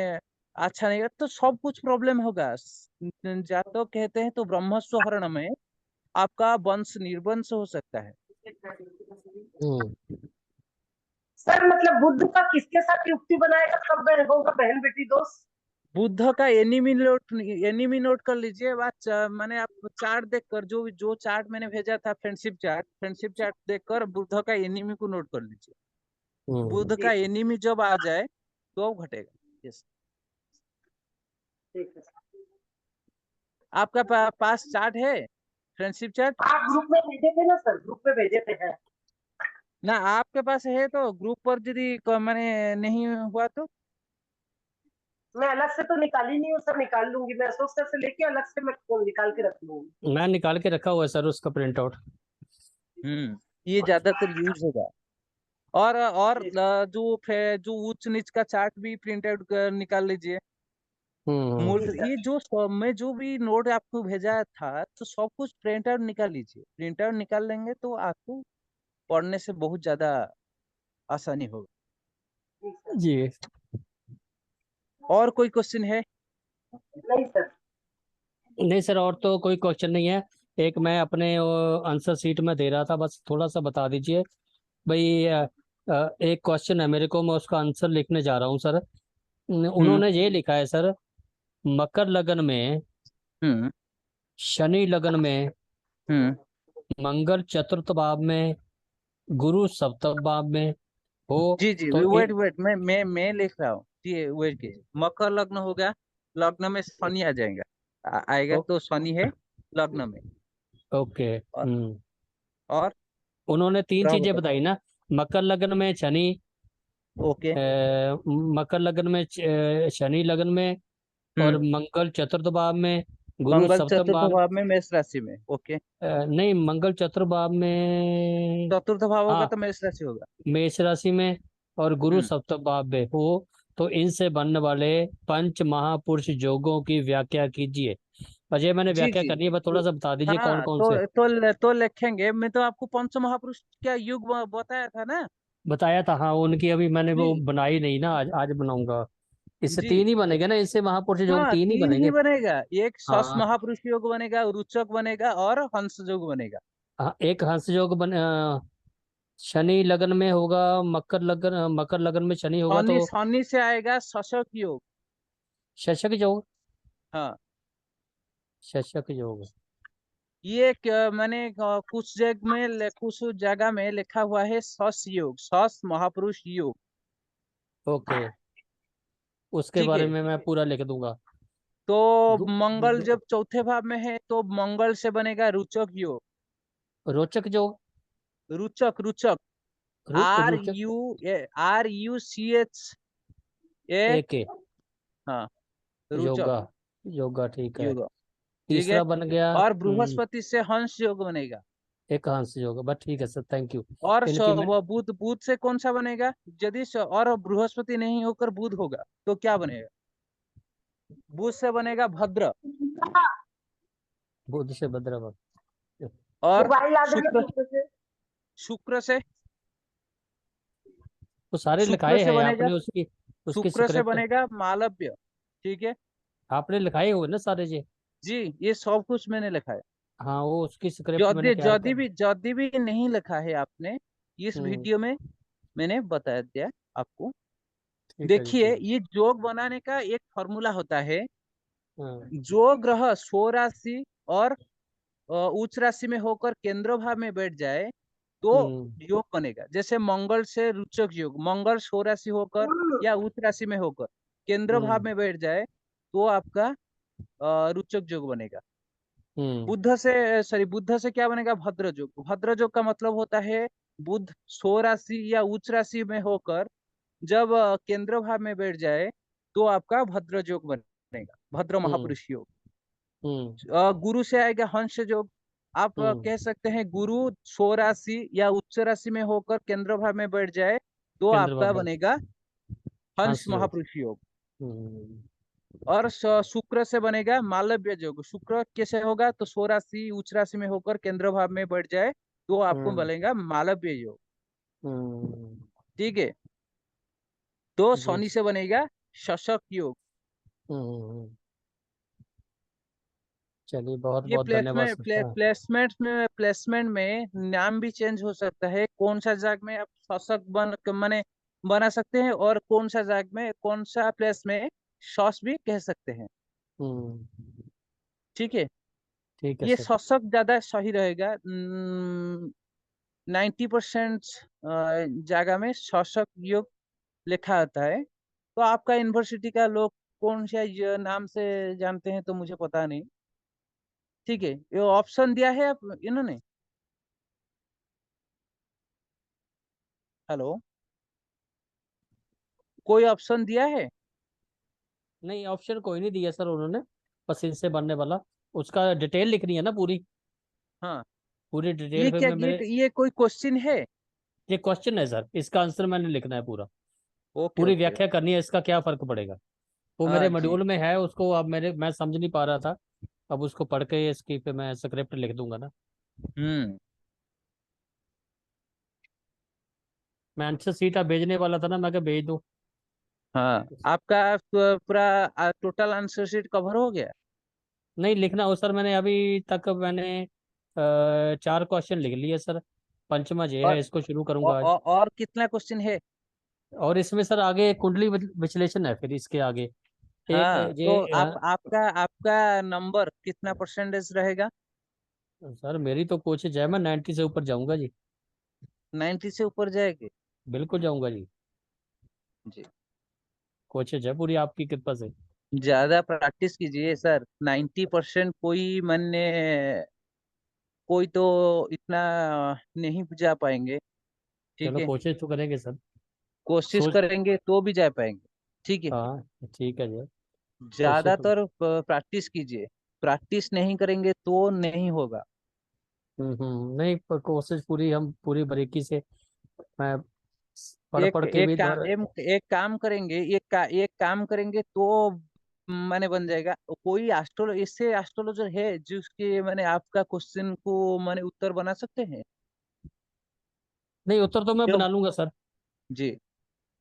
अच्छा नहीं, तो सब कुछ प्रॉब्लम होगा। जातक कहते हैं तो ब्रह्मस्व हरण में आपका वंश निर्वंश हो सकता है। हम्म। सर मतलब बुद्ध का किसके साथ युक्ति बनाएगा तब होगा बहन बेटी दोस्त? बुद्ध का एनिमी नोट कर लीजिए। बात मैंने आप चार्ट देखकर, जो जो चार्ट मैंने भेजा था, फ्रेंडशिप चार्ट देखकर बुद्ध का एनिमी को नोट कर लीजिए। बुद्ध का ठीक है, एनिमी जब आ जाए तो घटेगा। यस। ठीक है। आपका पास चार्ट है, फ्रेंडशिप चार्ट? आप ग्रुप में भेजे थे ना सर, ग्रुप में भेजे थे हैं। ना आपके पास है तो ग्रुप पर यदि मैंने नहीं हुआ तो मैं अलग से तो निकाली नहीं हूँ सर, निकाल लूंगी मैं, सोच से लेके अलग से मैं निकाल के रख लूंगी। मैं निकाल के रखा हुआ है सर उसका प्रिंट आउट। ये ज्यादातर यूज होगा। और ठीक। जो उच्च नीच का चार्ट भी प्रिंट आउट निकाल लीजिए। मूल ठीक है। ये मैं जो भी नोट आपको भेजा था, तो सब कुछ प्रिंट आउट निकाल लीजिए। प्रिंट आउट निकाल लेंगे तो आपको पढ़ने से बहुत ज्यादा आसानी होगा। ठीक है। जी। और कोई क्वेश्चन है? नहीं सर। नहीं सर, और तो कोई क्वेश्चन नहीं है। एक मैं अपने आंसर शीट में दे रहा था, बस थोड़ा सा बता दीजिए भाई। एक क्वेश्चन है मेरे को, मैं उसका आंसर लिखने जा रहा हूँ सर। हम्म उन्होंने ये लिखा है सर, मकर लगन में, हम्म शनि लगन में, हम्म मंगल चतुर्थ भाव में, गुरु सप्तम भाव में हो। जी जी, तो वेट, मैं लिख रहा हूँ जी, वेट कीजिए। मकर लग्न होगा, लग्न में शनि आ जाएगा, आएगा, तो शनि है लग्न में। ओके। और और उन्होंने तीन ग्रह चीजें बताओ। बताई ना, मकर लगन में शनि, ओके। मकर लग्न में शनि लग्न में, और मंगल चतुर्थ भाव में, गुरु मंगल सप्तम चतुर्थ भाव भाव में मेष राशि में। ओके। नहीं, मंगल चतुर्थ भाव में, चतुर्थ भाव होगा हाँ, तो मेष राशि होगा। मेष राशि में, और गुरु हम्म सप्तम भाव में हो, तो इनसे बनने वाले पंच महापुरुष योगों की व्याख्या कीजिए। अजय, मैंने जी व्याख्या जी। करनी है, बस थोड़ा सा बता दीजिए कौन हाँ कौन से। तो लिखेंगे। मैं तो आपको पंच महापुरुष का युग बताया था ना। बताया था, हाँ, उनकी अभी मैंने वो जी बनाई नहीं ना, आज आज बनाऊंगा। इससे जी। 3 ही बनेंगे ना, इससे महापुरुष योग हाँ 3 ही तीन ही बनेंगे। बनेगा। एक सस हाँ महापुरुष योग बनेगा, रुचक बनेगा और हंस योग बनेगा। हाँ, एक हंस योग शनि लग्न में होगा, मकर लग्न में शनि होगा शनि तो शनि से आएगा शशक योग। शशक योग। हाँ शशक योग। ये मैंने कुछ जगह में लिखा हुआ है सस योग, सस महापुरुष योग। ओके, उसके ठीक बारे है। में मैं पूरा लिख दूंगा। तो दु, मंगल दु, जब चौथे भाव में है तो मंगल से बनेगा रुचक योग। रोचक योग। रुचक रुचक। आर रुचक। यू RUCH एक हाँ रुचक योगा। योगा, ठीक है। योग। ठीक है। तीसरा बन गया और बृहस्पति से हंस योग बनेगा। एक हंस योग, बस ठीक है सर, थैंक यू। और इनकी मैं वो बुध बुध से कौन सा बनेगा? यदि और बृहस्पति नहीं होकर बुध होगा तो क्या बनेगा? बुध से बनेगा भद्र। बुध से भद्र। और मोबाइल आ देना शुक्र पीछे से। शुक्र से वो सारे शुक्र लिखाए से हैं बनेगा आपने, उसकी उसकी शुक्र से स्क्रिप्ट बनेगा मालव्य। ठीक है। आपने लिखाए हुए ना सारे जी। जी ये सब कुछ मैंने लिखा है। हाँ, वो उसकी स्क्रिप्ट मैंने यदि तैयार कर। यदि भी नहीं लिखा है आपने इस हम्म। वीडियो में, मैंने बता दिया आपको। ठीक है जी, देखिए ठीक। ये जोग बनाने का एक फॉर्मूला होता है। हाँ। जो ग्रह स्वराशि और उच्च राशि में होकर केंद्र भाव में बैठ जाए तो हम्म। योग बनेगा। जैसे मंगल से रुचक योग, मंगल स्वराशि होकर या उच्च राशि में होकर केंद्र भाव हम्म। में बैठ जाए तो आपका रुचक योग बनेगा। हम्म। बुध से क्या बनेगा? भद्र योग। भद्र योग का मतलब होता है बुध स्वराशि या उच्च राशि में होकर जब केंद्र भाव में बैठ जाए तो आपका भद्र योग बनेगा, भद्र हम्म। महापुरुष योग। हम्म। गुरु से आएगा हंस योग। आप हम्म। कह सकते हैं गुरु स्वराशि या उच्च राशि में होकर केंद्र भाव में बैठ जाए तो केंद्र आपका बाबा। बनेगा हंस हंस योग। महापुरुष योग। हम्म। और शुक्र से बनेगा मालव्य योग। शुक्र कैसे होगा? तो स्वराशि उच्च राशि में होकर केंद्र भाव में बैठ जाए तो आपको हम्म। बनेगा मालव्य योग। हम्म। ठीक है। तो जी। शनि से बनेगा शशक योग। हम्म। चलिए, बहुत ये बहुत धन्यवाद सर। प्लेसमेंट में नाम भी चेंज हो सकता है। कौन सा जाग में आप शासक माने बना सकते हैं और कौन सा जाग में, कौन सा प्लेस में शॉस भी कह सकते हैं। हम्म। ठीक है। ठीक है ये सर। शासक ज्यादा सही रहेगा। 90% जगह में शासक योग लिखा आता है। तो आपका यूनिवर्सिटी का लोग कौन सा ये नाम से जानते हैं तो मुझे पता नहीं। ठीक है। ये ऑप्शन दिया है आप इन्होंने। हेलो, कोई ऑप्शन दिया है? नहीं, ऑप्शन कोई नहीं दिया सर उन्होंने, बस इनसे बनने वाला, उसका डिटेल लिखनी है ना पूरी। हाँ। पूरी डिटेल फिर मैं मेरे। ये कोई क्वेश्चन है? ये क्वेश्चन है सर, इसका आंसर मैंने लिखना है पूरा। ओके पूरी ओके। व्याख्या करनी है, इसका क्या फर्क पड़ेगा। वो हाँ मेरे जी। मॉड्यूल में है, उसको अब मैं समझ नहीं पा रहा था। अब उसको पढ़ के इसकी पे मैं स्क्रिप्ट लिख दूंगा ना। हम्म। मैं आंसर सीट आप भेजने वाला था ना, मैं क्या भेज दूं। हाँ आपका पूरा टोटल आंसर शीट कवर हो गया? नहीं, लिखना हो सर, मैंने अभी तक मैंने 4 क्वेश्चन लिख लिए सर। पंचमा ये और है, इसको शुरू करूंगा आज। और कितना क्वेश्चन है? और इसमें सर आगे कुंडली विश्लेषण है, फिर इसके आगे एक हाँ तो आपका नंबर कितना परसेंटेज रहेगा? सर, मेरी तो कोशिश है, मैं 90 से ऊपर जाऊंगा जी। 90 से ऊपर जाएगी? बिल्कुल जाऊंगा जी। जी। कोशिश है पूरी, आपकी कृपा से। ज्यादा प्रैक्टिस कीजिए सर। 90% कोई तो इतना नहीं जा पाएंगे। ठीक चलो, है। कोशिश तो करेंगे सर। कोशिश सोच। करेंगे तो भी जा पाएंगे। ठीक है। हाँ ठीक है जी। कोशिश तो। ज्यादातर प्रैक्टिस कीजिए, प्रैक्टिस नहीं करेंगे तो नहीं होगा। नहीं, पर कोशिश पूरी, हम पूरी बारीकी से, मैं पढ़ एक पढ़ के भी दोबारा। एक काम करेंगे, एक काम करेंगे तो मैंने बन जाएगा। कोई इससे एस्ट्रोलॉजर है जिसके मैंने आपका क्वेश्चन को मैंने उत्तर बना सकते हैं? नहीं, उत्तर तो मैं क्यों? बना लूंगा सर। जी।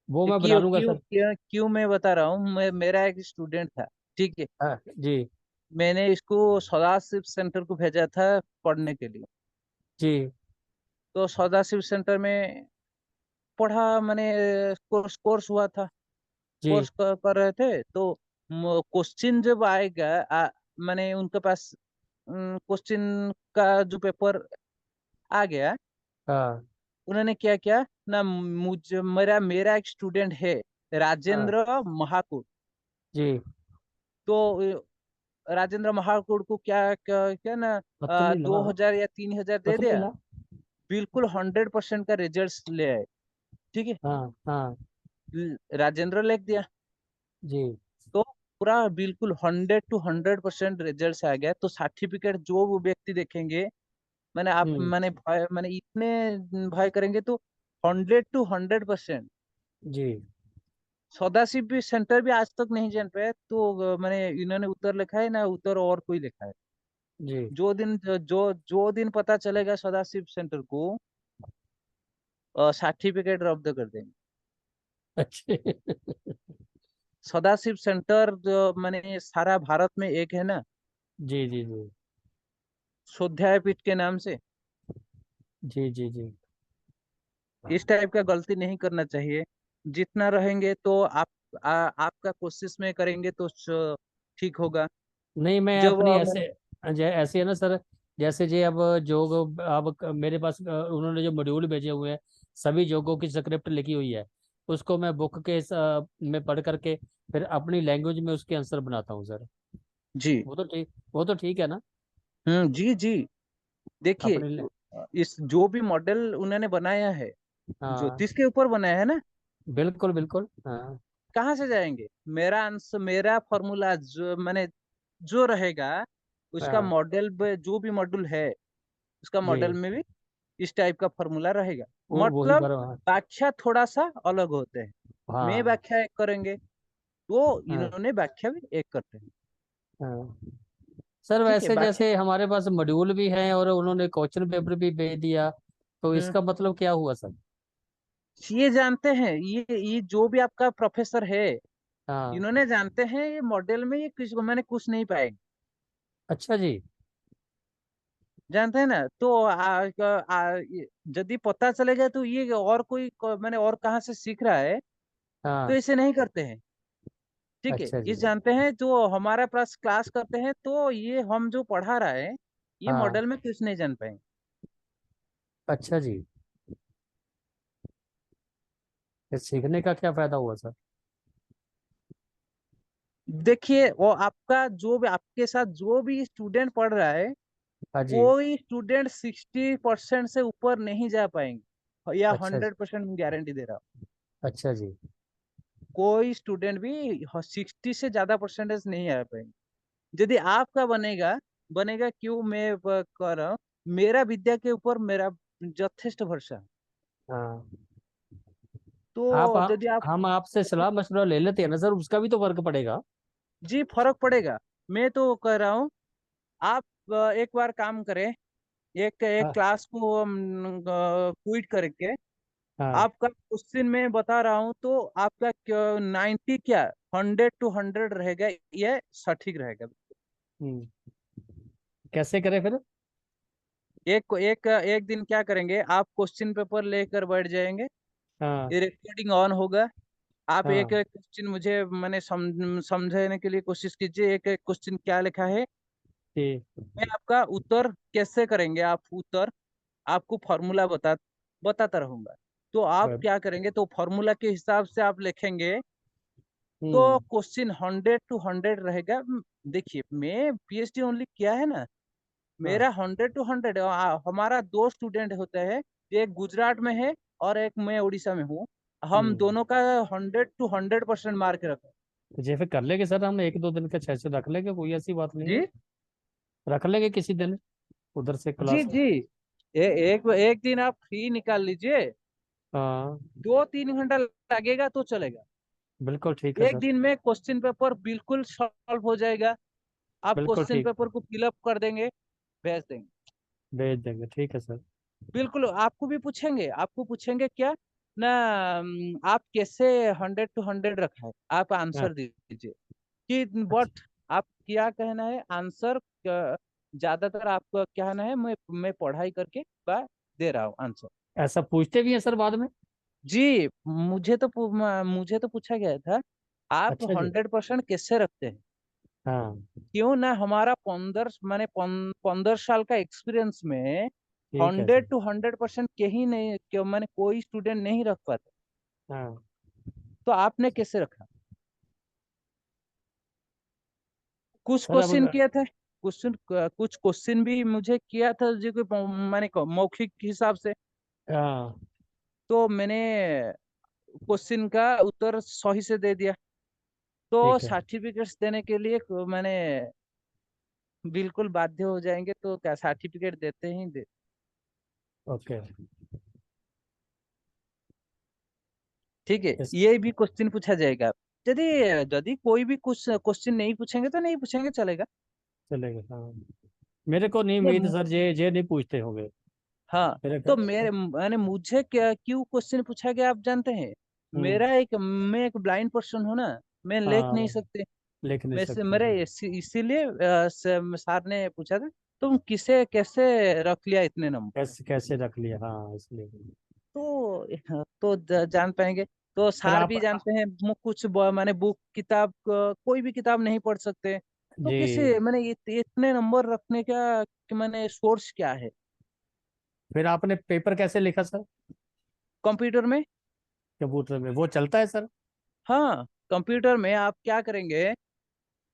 वो मैं बना क्यों लूंगा क्यों सर। क्यों क्यों मैं बता रहा हूँ, मेरा एक स्टूडेंट था। ठीक है। हाँ जी। मैंने इसको सदाशिव सेंटर को भेजा था पढ़ने के लिए। जी। तो सदाशिव सेंटर में पढ़ा मैंने, कोर्स कोर्स हुआ था। जी। कोर्स कर रहे थे तो क्वेश्चन जब आएगा, मैंने उनके पास क्वेश्चन का जो पेपर आ गया। हाँ। उन्होंने क्या किया ना, मुझे मेरा मेरा एक स्टूडेंट है हाँ राजेंद्र महाकुड़। जी। तो राजेंद्र महाकुड़ को क्या क्या, क्या ना पत्थर नहीं लगा। 2,000 या 3,000 दे पत्थर नहीं दिया। लगा। बिल्कुल 100% का रिजल्ट ले आए। ठीक है। हाँ हाँ। राजेंद्र लिख दिया। जी। तो पूरा बिल्कुल 100 to 100% रिजल्ट आ गया। तो सर्टिफिकेट जो वो व्यक्ति देखेंगे, हम्म। मैंने इतने भय करेंगे तो 100 to 100%। जी। सदाशिव भी सेंटर भी आज तक नहीं जान पाया। तो मैंने इन्होंने उत्तर लिखा है ना, उत्तर और कोई लिखा है। जी। जो दिन पता चलेगा सदाशिव सेंटर को, सर्टिफिकेट रद्द कर देंगे। अच्छे। सदाशिव सेंटर जो मैंने सारा भारत में एक है ना, जी जी जी। स्वाध्याय पीठ के नाम से। जी जी जी। इस टाइप का गलती नहीं करना चाहिए। जितना रहेंगे तो आपका कोशिश में करेंगे तो ठीक होगा। नहीं, मैं जब अपनी ऐसे, ऐसे है ना सर, जैसे जे अब जो अब मेरे पास उन्होंने जो मॉड्यूल भेजे हुए हैं, सभी जोगों की स्क्रिप्ट लिखी हुई है। उसको मैं बुक के में पढ़ करके फिर अपनी लैंग्वेज में उसके आंसर बनाता हूँ सर। जी। वो तो ठीक है ना। जी जी। देखिए, अपनी इस जो भी मॉडल उन्होंने बनाया है, हाँ ज्योतिष के ऊपर बनाया है ना, बिल्कुल बिल्कुल। हाँ कहाँ से जाएंगे? मेरा आंसर, मेरा फॉर्मूला जो मैंने जो रहेगा, उसका हाँ। मॉडल जो भी मॉड्यूल है, उसका मॉडल जी। में भी इस टाइप का फॉर्मूला रहेगा। वही मतलब बार। व्याख्या थोड़ा सा अलग होते हैं। मैं हाँ व्याख्या एक करेंगे तो हाँ इन्होंने व्याख्या भी एक करते हैं। हाँ। सर ठीक है, वैसे व्याख्या। जैसे हमारे पास मॉड्यूल भी हैं और उन्होंने क्वेश्चन पेपर भी भेज दिया, तो हम्म, इसका मतलब क्या हुआ सर? ये जानते हैं, ये जो भी आपका प्रोफेसर है, हाँ। इन्होंने जानते हैं ये मॉडल में ये कुछ मैंने कुछ नहीं पाएंगे। अच्छा जी। जानते हैं ना। तो यदि पता चलेगा तो ये और कोई मैंने और कहाँ से सीख रहा है, तो हाँ। ऐसे नहीं करते हैं। ठीक है। अच्छा ये जी। जानते हैं जो हमारा पास क्लास करते हैं, तो ये हम जो पढ़ा रहा है, ये हाँ। मॉडल में कुछ नहीं जान पाएंगे। अच्छा जी। ये सीखने का क्या फायदा हुआ सर? देखिए, वो आपका जो भी आपके साथ जो भी स्टूडेंट पढ़ रहा है, हाँ जी। कोई स्टूडेंट 60% से ऊपर नहीं जा पाएंगे, या अच्छा जी। 100% गारंटी दे रहा हूँ। अच्छा जी। कोई स्टूडेंट भी 60 से ज्यादा परसेंटेज नहीं आ पाएंगे। यदि आपका बनेगा, बनेगा क्यों मैं कर रहा हूँ, मेरा विद्या के ऊपर मेरा यथेष्ट भरोसा है। हाँ। आप तो यदि आप, हम आपसे सलाह मशवरा ले लेते हैं ना सर, उसका भी तो फर्क पड़ेगा। जी फर्क पड़ेगा। मैं तो कह रहा हूँ, आप एक बार काम करें, एक एक हाँ क्लास को क्विट करके, हाँ। आपका क्वेश्चन मैं बता रहा हूँ तो आपका 90 क्या 100 to 100 रहेगा, ये सटीक रहेगा। हम्म। कैसे करें फिर? एक दिन क्या करेंगे, आप क्वेश्चन पेपर लेकर बैठ जाएंगे। हाँ ये रिकॉर्डिंग ऑन होगा। आप एक हाँ। एक क्वेश्चन मुझे मैंने समझाने के लिए कोशिश कीजिए, एक एक क्वेश्चन क्या लिखा है। ठीक। मैं आपका उत्तर कैसे करेंगे, आप उत्तर, आपको फॉर्मूला बताता रहूंगा। तो आप क्या करेंगे, तो फॉर्मूला के हिसाब से आप लिखेंगे, तो हम्म। क्वेश्चन 100 to 100 रहेगा। देखिए, मैं पीएचडी ओनली किया है ना, हाँ। मेरा 100 to 100। हमारा दो स्टूडेंट होते हैं, एक गुजरात में है और एक मैं उड़ीसा में हूँ। हम दोनों का 100 to 100% मार्क रखें। तो जे फिर कर लेंगे सर, हम 1-2 दिन का 6 से रख लेंगे, कोई ऐसी बात नहीं है। जी रख लेंगे किसी दिन उधर से जी क्लास। जी। एक एक दिन आप फ्री निकाल लीजिए, हाँ 2-3 घंटा लगेगा तो चलेगा। बिल्कुल ठीक है एक सर। दिन में क्वेश्चन पेपर बिल्कुल सॉल्व हो जाएगा। आप बिल्कुल क्वेश्चन ठीक, पेपर को फिलअप कर देंगे, भेज देंगे। भेज देंगे, ठीक है सर। बिल्कुल। आपको पूछेंगे क्या ना, आप कैसे 100 to 100 रखा है, आप हाँ आंसर दीजिए कि अच्छा, व्हाट आप क्या कहना है आंसर। ज्यादातर आपको क्या कहना है, मैं पढ़ाई करके दे रहा हूँ आंसर। ऐसा पूछते भी हैं सर बाद में? जी, मुझे तो पूछा गया था, आप अच्छा जी। 100% कैसे रखते हैं। हाँ क्यों ना, हमारा 15 साल का एक्सपीरियंस में ठीक है सर। 100 to 100% कहीं नहीं, क्यों मैंने कोई स्टूडेंट नहीं रख पाता। हाँ तो आपने कैसे रखा? कुछ सर अब क्वेश्चन किया था, कुछ क्वेश्चन भी मुझे किया था जो कि मैंने मौखिक हिसाब से। हाँ तो मैंने क्वेश्चन का उत्तर सही से दे दिया, तो ठीक है। सर्टिफिकेट्स देने के लिए मैंने बिल्कुल बाध्य हो जाएंगे, तो क्या सर्टिफिकेट देते ही दे। ओके। ठीक है, इस ये भी क्वेश्चन पूछा जाएगा। यदि यदि कोई भी कुछ क्वेश्चन नहीं पूछेंगे तो नहीं पूछेंगे, चलेगा। चलेगा हाँ। मेरे को नहीं उम्मीद नहीं, सर, जे नहीं पूछते होंगे हाँ। मेरे तो को। मैंने मुझे क्या क्यों क्वेश्चन पूछा गया आप जानते हैं? हम्म। मैं एक ब्लाइंड पर्सन हूँ ना, मैं लिख नहीं हाँ सकते। लिख नहीं मैं से सकते थे। मेरे इसीलिए सर ने पूछा था तुम किसे कैसे रख लिया इतने नंबर। कैसे कैसे रख लिया, हाँ इसलिए। तो जान पाएंगे। तो सर सार आप भी जानते हैं, माने बुक किताब कोई भी किताब नहीं पढ़ सकते। तो जी, किसी मैंने इतने नंबर रखने का कि मैंने सोर्स क्या है? फिर आपने पेपर कैसे लिखा सर? कंप्यूटर में। कंप्यूटर में वो चलता है सर? हाँ, कंप्यूटर में आप क्या करेंगे,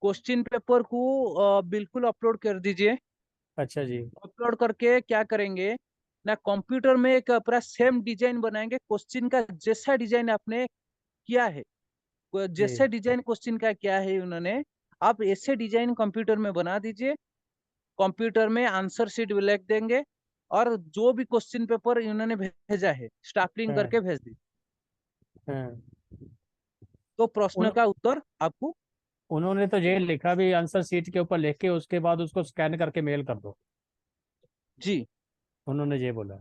क्वेश्चन पेपर को बिल्कुल अपलोड कर दीजिए। अच्छा जी। अपलोड करके क्या करेंगे ना, कंप्यूटर में एक पूरा सेम डिजाइन बनाएंगे क्वेश्चन का, जैसा डिजाइन आपने किया है, जी जैसे डिजाइन क्वेश्चन का किया है उन्होंने, आप ऐसे डिजाइन कंप्यूटर में बना दीजिए। कंप्यूटर में आंसर शीट भी लिख देंगे, और जो भी क्वेश्चन पेपर इन्होंने भेजा है स्टापलिंग हाँ करके भेज दी, हाँ। तो प्रश्न उन का उत्तर आपको। उन्होंने तो ये लिखा भी, आंसर शीट के ऊपर लिख के उसके बाद उसको स्कैन करके मेल कर दो। जी उन्होंने ये बोला। एक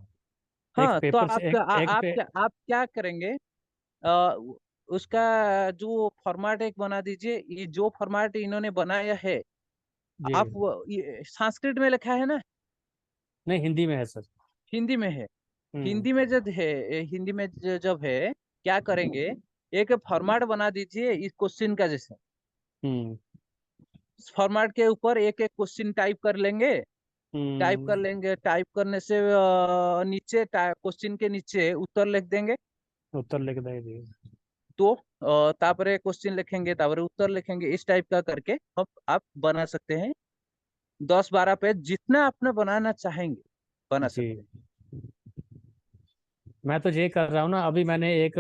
हाँ। तो पेपर से एक पे। आप क्या करेंगे, अ, उसका जो फॉर्मेट एक बना दीजिए, ये जो फॉर्मेट इन्होंने बनाया है। जी आप संस्कृत में लिखा है ना, नहीं, हिंदी में है सर। हिंदी में है? हम्म हिंदी में जब है, हिंदी में जब है, क्या करेंगे, एक फॉर्मेट बना दीजिए इस क्वेश्चन का जैसे। हम्म फॉर्मेट के ऊपर एक एक क्वेश्चन टाइप कर लेंगे। हम्म। टाइप करने से नीचे क्वेश्चन के नीचे उत्तर लिख देंगे। उत्तर लिख देंगे। तो तापरे क्वेश्चन लिखेंगे, तापरे उत्तर लिखेंगे, इस टाइप का करके आप बना सकते हैं। 10-12 पेज जितना आपने बनाना चाहेंगे बना जी सकते हैं। मैं तो ये कर रहा हूँ ना, अभी मैंने एक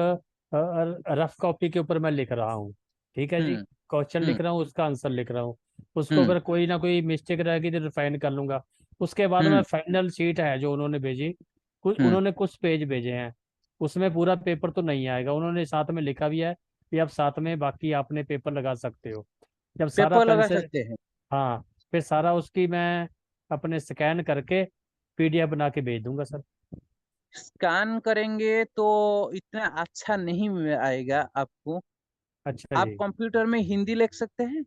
रफ कॉपी के ऊपर मैं लिख रहा हूँ। ठीक है जी। हम्म क्वेश्चन हम्म लिख रहा हूँ, उसका आंसर लिख रहा हूँ। उसको हम्म अगर कोई ना कोई मिस्टेक रहेगी तो रिफाइन कर लूंगा। उसके बाद मैं हम्म फाइनल शीट है जो उन्होंने भेजी, हम्म। उन्होंने कुछ पेज भेजे हैं। उसमें पूरा पेपर तो नहीं आएगा, उन्होंने साथ में लिखा भी है कि आप साथ में बाकी आपने पेपर लगा सकते हो। जब सारा पेपर पेन लगा से। सकते हैं। हाँ फिर सारा उसकी मैं अपने स्कैन करके पीडीएफ बना के भेज दूंगा सर। स्कैन करेंगे तो इतना अच्छा नहीं आएगा आपको। अच्छा आप जी। कंप्यूटर में हिंदी लिख सकते हैं?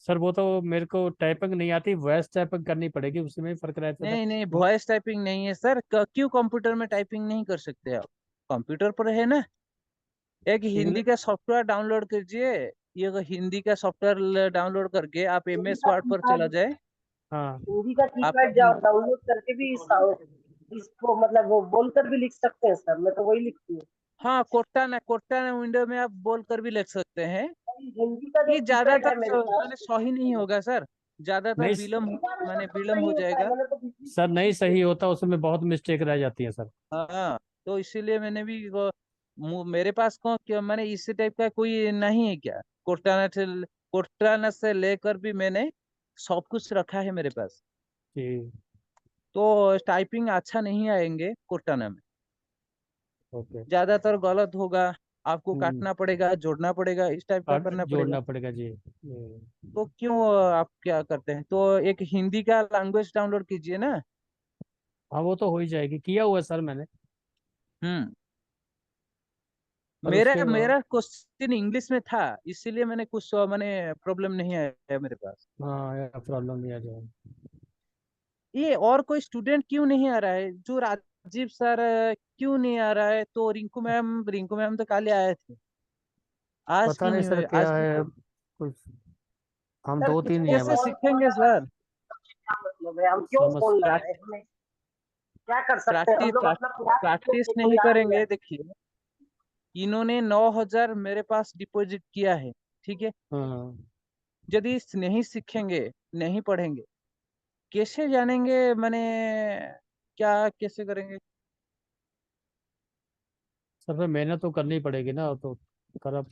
सर वो तो मेरे को टाइपिंग नहीं आती, वॉइस टाइपिंग करनी पड़ेगी, उसमें ही फर्क रहता था। नहीं नहीं, वॉइस टाइपिंग नहीं है सर। क्यों कंप्यूटर में टाइपिंग नहीं कर सकते आप? कंप्यूटर पर है ना, एक हिंदी इंग्लिश। का सॉफ्टवेयर डाउनलोड कीजिए। ये अगर हिंदी का सॉफ्टवेयर डाउनलोड करके आप हिंदी MS का वर्ड पर चला कीपैड जाए। हाँ हिंदी का आपका कीपैड डाउनलोड करके भी इसको मतलब वो बोलकर भी लिख सकते हैं सर, मैं तो वही लिखती हूँ। हाँ, कोर्टाना विंडो में आप बोल कर भी लिख सकते हैं। हिंदी का जो ये कीपैड ज्यादातर है मेरे मैंने पास, सही नहीं होगा सर, ज्यादातर नहीं माने विलम्ब सही हो होता है, जाएगा। मैंने तो पिछली सर, नहीं सही होता, उसमें बहुत मिस्टेक रह जाती है सर। हाँ, तो इसीलिए मैंने भी मेरे पास मैंने इसी टाइप का कोई नहीं है क्या? कोर्टाना से लेकर भी मैंने सब कुछ रखा है मेरे पास। जी। तो टाइपिंग अच्छा नहीं आएंगे कोर्टाना में, ओके। ज्यादातर गलत होगा। आपको हम्म। काटना पड़ेगा, जोड़ना पड़ेगा, इस टाइप का करना पड़ेगा। जोड़ना पड़ेगा जी। तो क्यों आप क्या करते हैं? तो एक हिंदी का लैंग्वेज डाउनलोड कीजिए ना। हाँ वो तो हो ही जाएगी, किया हुआ है सर मैंने। हम्म। पर मेरा उसके मेरा क्वेश्चन इंग्लिश में था, इसीलिए मैंने कुछ मैंने प्रॉब्लम नहीं आया मेरे पास। हाँ प्रॉब्लम नहीं आ जाएगा। ये और कोई स्टूडेंट क्यों नहीं आ रहा है? जो राजीव सर क्यों नहीं आ रहा है? तो रिंकू मैम तो काले आए थे, आज पता क्यों नहीं नहीं सर हुए? क्या आज है कुछ, हम सर दो तीन ही किसको हैं कैसे बस। फोन सीखेंगे सर? क्या मतलब है, हम क्यों समझ। फोन लगाए? प्रैक्टिस हमें क्या कर सकते हैं हम प्रैक्टिस लोग? अपना प्रयास प्रैक्टिस करेंगे, कोई नहीं आ गया। करेंगे। देखिए, इन्होंने 9,000 मेरे पास डिपॉजिट किया है, ठीक है। हाँ यदि नहीं सीखेंगे, नहीं पढ़ेंगे, कैसे जानेंगे? मैंने क्या कैसे करेंगे? सर फिर मेहनत तो करनी पड़ेगी ना, तो कर अब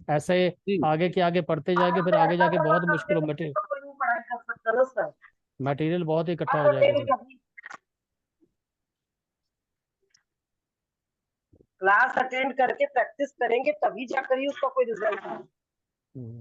ऐसे जी। आगे के आगे पढ़ते जाएंगे, आप फिर आगे पैसा जाके जमा बहुत करके मुश्किल हो, रखेंगे तो कोई नहीं पढ़ाई कर सकता ना सर। मटेरियल बहुत इकट्ठा आप हो जाएगा रखेंगे सर। कभी, क्लास अटेंड करके प्रैक्टिस करेंगे तभी जाकर ही उसका कोई रिजल्ट है। हम्म।